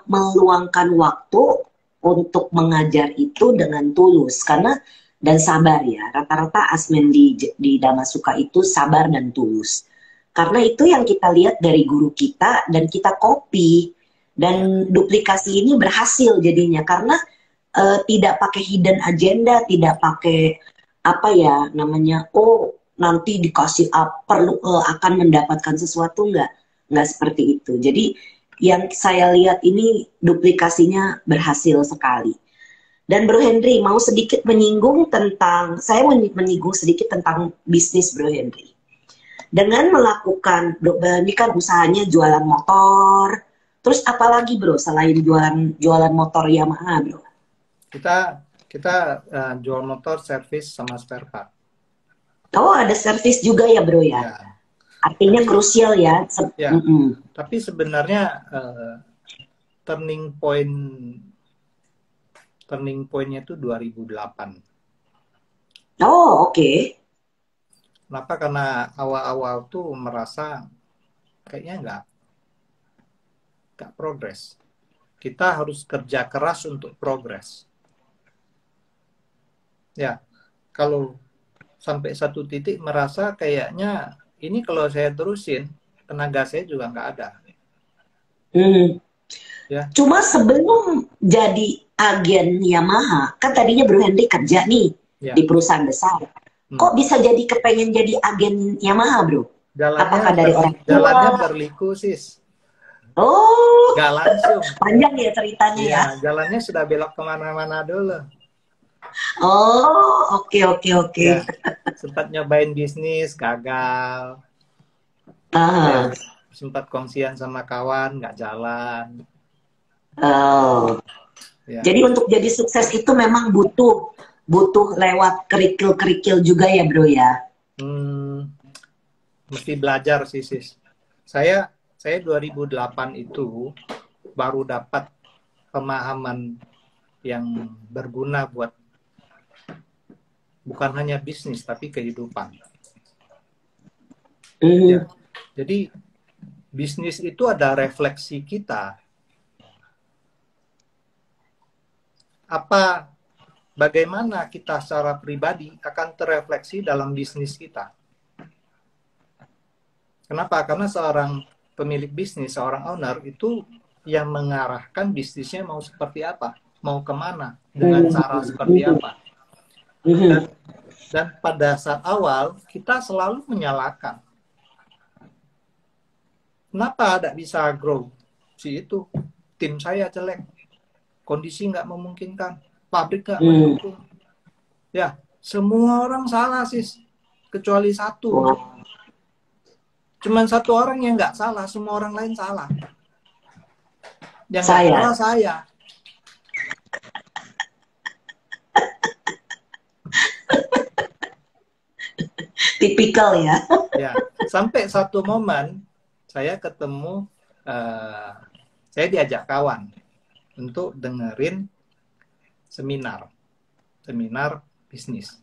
meluangkan waktu untuk mengajar itu dengan tulus. Karena dan sabar ya. Rata-rata asmen di Damasuka itu sabar dan tulus. Karena itu yang kita lihat dari guru kita dan kita copy. ya, Dan duplikasi ini berhasil jadinya. Karena tidak pakai hidden agenda, tidak pakai apa ya namanya, oh nanti dikasih perlu akan mendapatkan sesuatu, nggak seperti itu. Jadi yang saya lihat ini duplikasinya berhasil sekali. Dan Bro Henry mau sedikit menyinggung tentang, saya menyinggung sedikit tentang bisnis Bro Henry. Dengan melakukan, ini kan usahanya jualan motor, terus apalagi Bro selain jualan motor Yamaha Bro? kita kita jual motor, servis sama spare part. Oh, ada servis juga ya, Bro ya. Ya, Artinya tapi krusial ya. ya, tapi sebenarnya turning pointnya itu 2008. Oh, oke. Okay. Kenapa? Karena awal-awal tuh merasa kayaknya nggak progres. Kita harus kerja keras untuk progres. Ya, kalau sampai satu titik merasa kayaknya ini kalau saya terusin tenaga saya juga nggak ada. Ya. Cuma sebelum jadi agen Yamaha, kan tadinya Bro Henry kerja nih Ya. di perusahaan besar. Kok bisa jadi kepengen jadi agen Yamaha, Bro? Apakah dari orang tua? Jalannya berliku, sis. Oh, nggak langsung. panjang ya ceritanya ya. Jalannya sudah belok kemana-mana dulu. Oh, oke. Ya, sempat nyobain bisnis, gagal. Ah. Ya, sempat kongsian sama kawan, nggak jalan. Oh. Ya. Jadi untuk jadi sukses itu memang butuh butuh lewat kerikil-kerikil juga ya bro ya? Mesti belajar sih sis. Saya 2008 itu baru dapat pemahaman yang berguna buat bukan hanya bisnis tapi kehidupan. Ya, jadi bisnis itu ada refleksi kita. Bagaimana kita secara pribadi akan terrefleksi dalam bisnis kita. Kenapa? Karena seorang pemilik bisnis, seorang owner itu yang mengarahkan bisnisnya mau seperti apa, mau kemana, dengan cara seperti apa. Dan pada saat awal kita selalu menyalahkan. Kenapa tidak bisa grow? Itu tim saya jelek, kondisi nggak memungkinkan, pabrik nggak mendukung. Ya, semua orang salah sis, kecuali satu. Cuman satu orang yang nggak salah, semua orang lain salah. Yang salah saya. Tipikal ya. Ya, sampai satu momen saya ketemu, saya diajak kawan untuk dengerin seminar bisnis.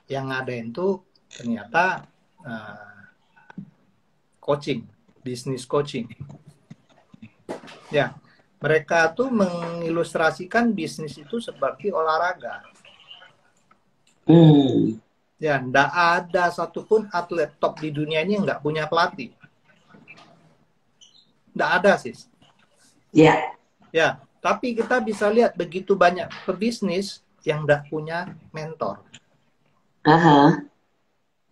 Yang ngadain tuh ternyata bisnis coaching. Ya, mereka tuh mengilustrasikan bisnis itu seperti olahraga. Ya, nggak ada satupun atlet top di dunia ini yang nggak punya pelatih. Nggak ada, sis. Ya. Ya, tapi kita bisa lihat begitu banyak pebisnis yang nggak punya mentor.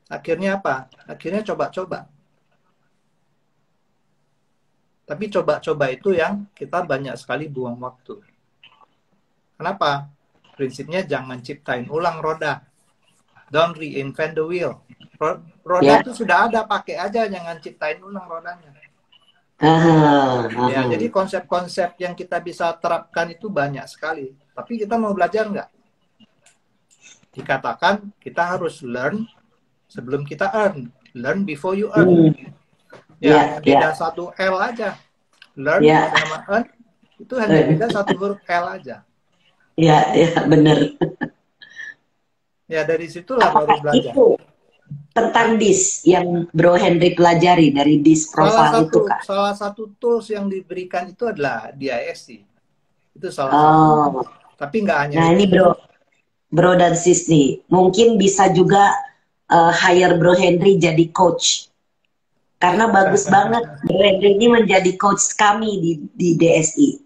Akhirnya apa? Akhirnya coba-coba. Tapi coba-coba itu yang kita banyak sekali buang waktu. Kenapa? Prinsipnya jangan ciptain ulang roda. Don't reinvent the wheel. Roda itu sudah ada, pakai aja, jangan ciptain ulang rodanya. Ya, jadi konsep-konsep yang kita bisa terapkan itu banyak sekali. Tapi kita mau belajar nggak? Dikatakan kita harus learn sebelum kita earn. Learn before you earn. Ya, beda satu L aja. Learn sama earn itu hanya beda satu huruf L aja. Ya, benar. Ya, dari situlah baru belajar. Itu tentang DIS yang Bro Henry pelajari dari DIS profile itu, Kak? Salah satu tools yang diberikan itu adalah DISC. Itu salah satu. Tapi nggak hanya Nah, ini Bro dan Sis nih, mungkin bisa juga hire Bro Henry jadi coach. Karena bagus banget Bro Henry ini menjadi coach kami di DSI.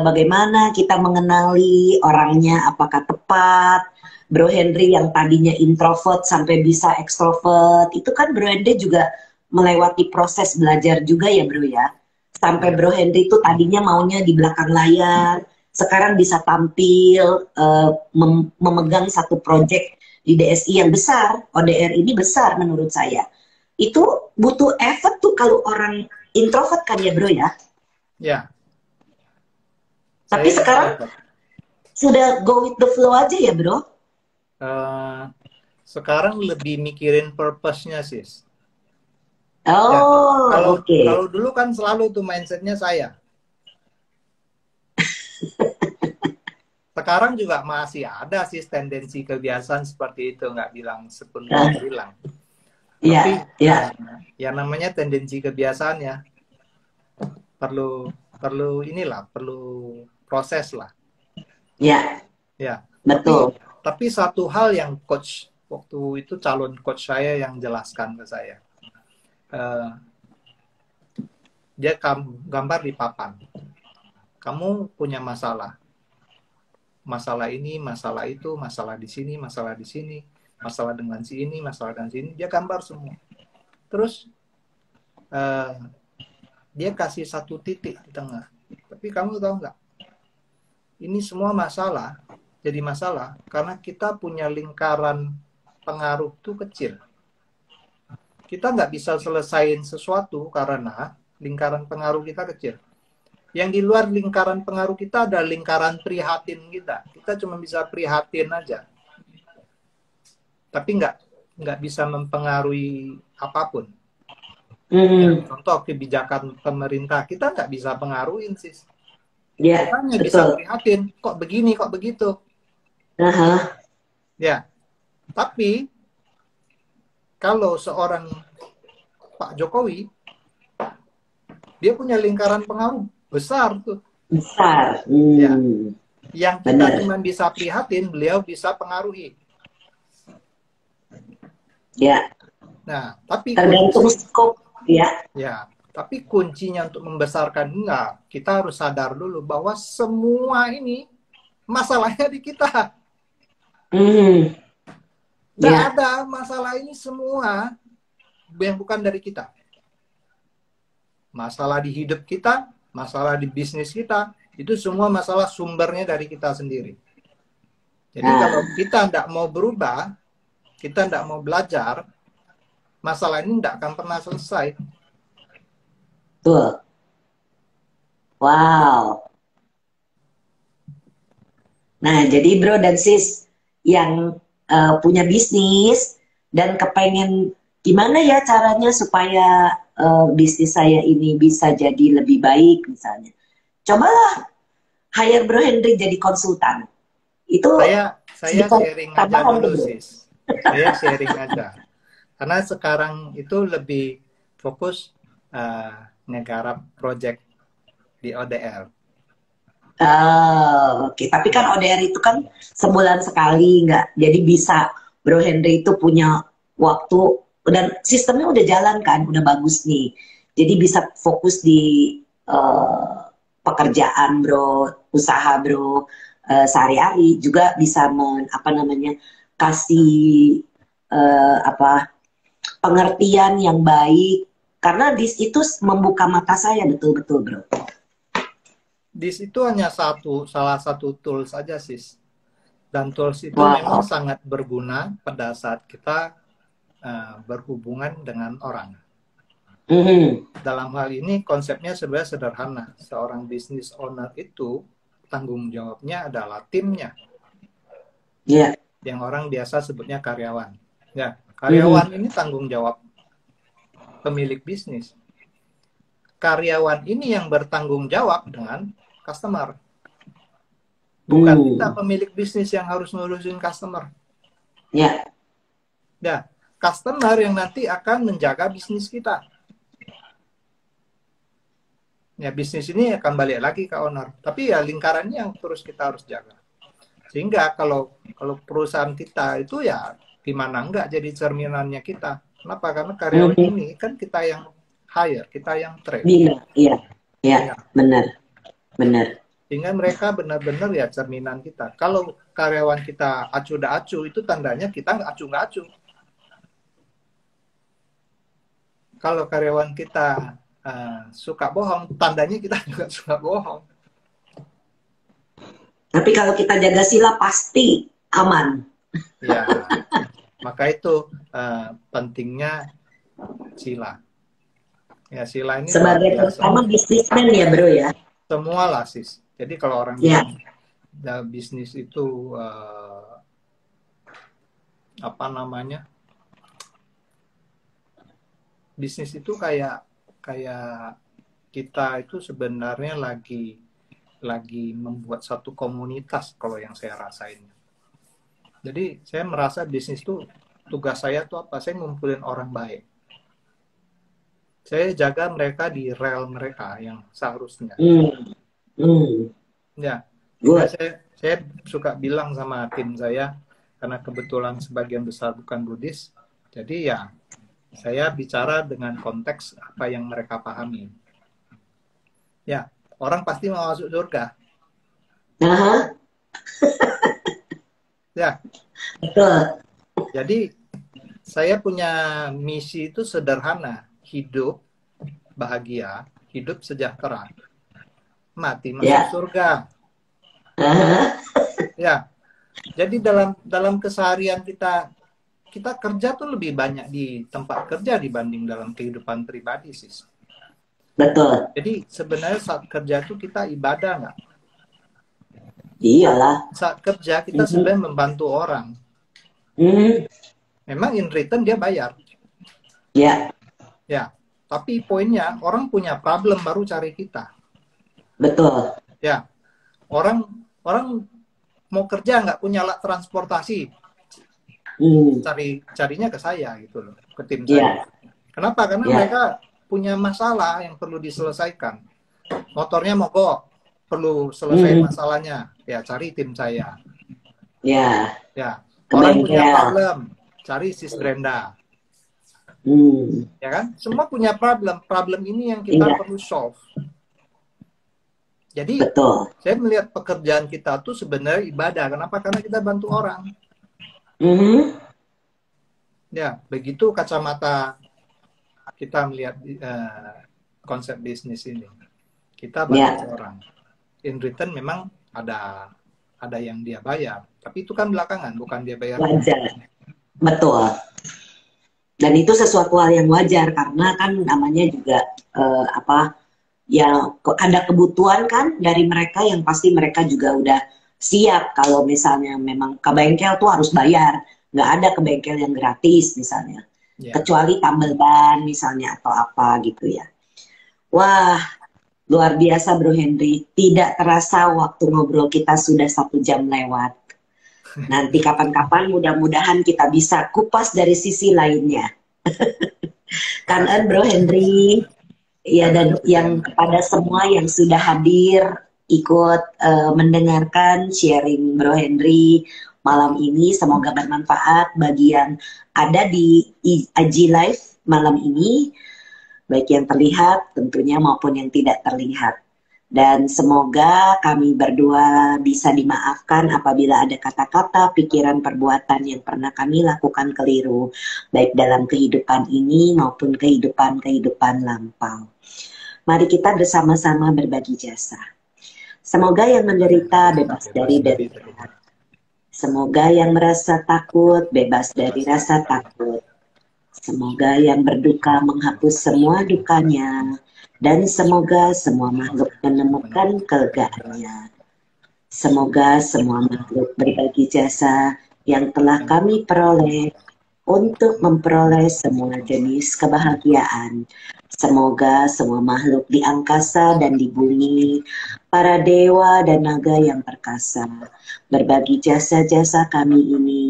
Bagaimana kita mengenali orangnya, apakah tepat. Bro Henry yang tadinya introvert sampai bisa ekstrovert, itu kan Bro Henry juga melewati proses belajar juga ya Bro ya. Sampai Bro Henry itu tadinya maunya di belakang layar, sekarang bisa tampil, memegang satu project di DSI yang besar. ODR ini besar menurut saya. Itu butuh effort tuh kalau orang introvert kan ya Bro ya? Ya. Tapi sekarang sudah go with the flow aja ya Bro? Sekarang lebih mikirin purpose-nya sis. Kalau dulu kan selalu tuh mindsetnya saya. Sekarang juga masih ada sih tendensi kebiasaan seperti itu, nggak bilang sepenuhnya hilang. Tapi ya namanya tendensi kebiasaan ya. Perlu proses lah. Ya. Betul. Tapi satu hal yang coach waktu itu calon coach saya yang jelaskan ke saya, dia gambar di papan. Kamu punya masalah ini, masalah itu, masalah di sini, masalah dengan si ini, masalah dengan si ini. Dia gambar semua. Terus dia kasih satu titik di tengah. Tapi kamu tahu nggak? Ini semua jadi masalah karena kita punya lingkaran pengaruh itu kecil. Kita nggak bisa selesaiin sesuatu karena lingkaran pengaruh kita kecil. Yang di luar lingkaran pengaruh kita ada lingkaran prihatin kita. Kita cuma bisa prihatin aja. Tapi nggak bisa mempengaruhi apapun. Ya, contoh kebijakan pemerintah kita nggak bisa pengaruhin sih. Ya, Kita hanya bisa betul. prihatin, kok begini, kok begitu. Ya, tapi kalau seorang Pak Jokowi, dia punya lingkaran pengaruh besar tuh. Besar. Ya, yang kita Benar. cuma bisa prihatin, beliau bisa pengaruhi. Ya. Nah, tapi Tergantung skop, ya. ya, tapi kuncinya untuk membesarkan enggak, kita harus sadar dulu bahwa semua ini masalahnya di kita. Tidak ada masalah ini semua yang bukan dari kita. Masalah di hidup kita, masalah di bisnis kita, itu semua masalah sumbernya dari kita sendiri. Jadi kalau kita tidak mau berubah, kita tidak mau belajar, masalah ini tidak akan pernah selesai. Betul. Wow. Nah, jadi bro dan sis yang punya bisnis dan kepengen gimana ya caranya supaya bisnis saya ini bisa jadi lebih baik misalnya. Cobalah hire Bro Henry jadi konsultan. Itu Saya sharing aja dulu, sis. Saya sharing aja. Karena sekarang itu lebih fokus ngegarap project di ODR. Oke. Tapi kan ODR itu kan sebulan sekali nggak. Jadi bisa Bro Henry itu punya waktu dan sistemnya udah jalan kan, udah bagus nih. Jadi bisa fokus di pekerjaan Bro, usaha Bro sehari-hari juga bisa kasih pengertian yang baik karena itu membuka mata saya betul-betul Bro. Dis itu hanya salah satu tools saja, sis. Dan tools itu memang sangat berguna pada saat kita berhubungan dengan orang. Dalam hal ini konsepnya sebenarnya sederhana. Seorang business owner itu tanggung jawabnya adalah timnya. Yang orang biasa sebutnya karyawan. Ya, karyawan ini tanggung jawab pemilik bisnis. Karyawan ini yang bertanggung jawab dengan customer. Bukan kita pemilik bisnis yang harus ngurusin customer. Ya, customer yang nanti akan menjaga bisnis kita. Ya, bisnis ini akan balik lagi ke owner. Tapi ya lingkarannya yang terus kita harus jaga. Sehingga kalau perusahaan kita itu ya gimana enggak jadi cerminannya kita. Kenapa? Karena karyawan ini kan kita yang hire, kita yang train. Iya, benar. Sehingga mereka benar-benar ya cerminan kita. Kalau karyawan kita acu da acu, itu tandanya kita nggak acu. Kalau karyawan kita suka bohong, tandanya kita juga suka bohong. Tapi kalau kita jaga sila pasti aman. Ya, maka itu pentingnya sila. Ya, sila ini sebagai pertama bisnismen ya bro ya. Semua lah sis. Jadi kalau orang bilang bisnis itu bisnis itu kayak kita itu sebenarnya lagi membuat satu komunitas kalau yang saya rasain. Jadi saya merasa bisnis itu tugas saya tuh apa? Saya ngumpulin orang baik. Saya jaga mereka di rel mereka yang seharusnya. Ya, saya suka bilang sama tim saya, karena kebetulan sebagian besar bukan Buddhis, jadi ya saya bicara dengan konteks apa yang mereka pahami. Ya, orang pasti mau masuk surga. Ya, betul. Jadi saya punya misi itu sederhana, hidup bahagia, hidup sejahtera. Mati masuk surga. Ya, jadi dalam keseharian kita kerja tuh lebih banyak di tempat kerja dibanding dalam kehidupan pribadi, sis. Betul. Jadi sebenarnya saat kerja itu kita ibadah nggak? Iyalah. Saat kerja kita Mhm. sebenarnya membantu orang. Mhm. Memang in return dia bayar. Ya, Ya, tapi poinnya orang punya problem baru cari kita. betul. Ya, orang orang mau kerja nggak punya alat transportasi, Hmm. carinya ke saya gitu loh, ke tim saya. Ya, Kenapa? Karena ya, mereka punya masalah yang perlu diselesaikan. Motornya mogok, perlu selesai hmm. masalahnya. Ya, cari tim saya. Ya, Ya, ke orang punya bengkel. problem, cari Sis Brenda. Hmm. Ya kan? Semua punya problem. Problem ini yang kita Iya, perlu solve. Jadi, betul. saya melihat pekerjaan kita tuh sebenarnya ibadah. Kenapa? Karena kita bantu orang. Mhm. Ya, begitu kacamata kita melihat konsep bisnis ini. Kita bantu Ya, orang. In return memang ada yang dia bayar. Tapi itu kan belakangan, bukan dia bayar dulu. wajar. Betul. Dan itu sesuatu hal yang wajar karena kan namanya juga apa ya ada kebutuhan kan dari mereka yang pasti mereka juga udah siap kalau misalnya memang ke bengkel tuh harus bayar. Nggak ada ke bengkel yang gratis misalnya. Ya, Kecuali tambal ban misalnya atau apa gitu ya. Wah, luar biasa Bro Henry. Tidak terasa waktu ngobrol kita sudah 1 jam lewat. Nanti kapan-kapan mudah-mudahan kita bisa kupas dari sisi lainnya. makasih Kanan Bro banyak. Henry. Ya, Karena dan yang kepada semua yang sudah hadir ikut mendengarkan sharing Bro Henry malam ini, semoga bermanfaat bagi yang ada di IG Live malam ini, baik yang terlihat tentunya maupun yang tidak terlihat. Dan semoga kami berdua bisa dimaafkan apabila ada kata-kata, pikiran, perbuatan yang pernah kami lakukan keliru, baik dalam kehidupan ini maupun kehidupan lampau. Mari kita bersama-sama berbagi jasa. Semoga yang menderita bebas bebas dari dari derita. Semoga yang merasa takut bebas dari rasa takut. Semoga yang berduka menghapus semua dukanya. Dan semoga semua makhluk menemukan kelegaannya. Semoga semua makhluk berbagi jasa yang telah kami peroleh untuk memperoleh semua jenis kebahagiaan. Semoga semua makhluk di angkasa dan di bumi, para dewa dan naga yang perkasa, berbagi jasa-jasa kami ini.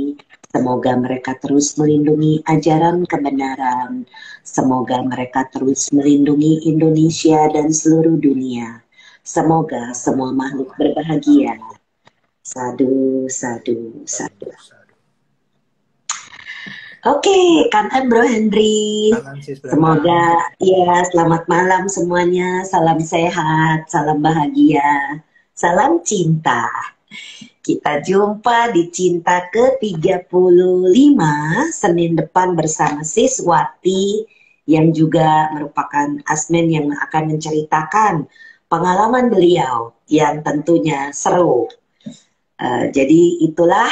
Semoga mereka terus melindungi ajaran kebenaran. Semoga mereka terus melindungi Indonesia dan seluruh dunia. Semoga semua makhluk berbahagia. Sadu, sadu, sadu. Oke, kangen Bro Henry. kanan Sis Brenda. Semoga ya selamat malam semuanya. Salam sehat, salam bahagia, salam cinta. Kita jumpa di Cinta ke-35 Senin depan bersama Siswati yang juga merupakan admin yang akan menceritakan pengalaman beliau yang tentunya seru. Jadi itulah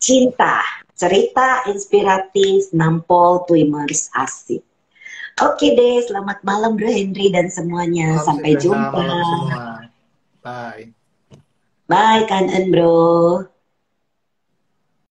Cinta, cerita inspiratif Nampol Twimers asik. Oke deh, selamat malam Bro Henry dan semuanya. Malam Sis Sampai Brenda, jumpa. malam semua. Bye. Bye, Kanan Bro.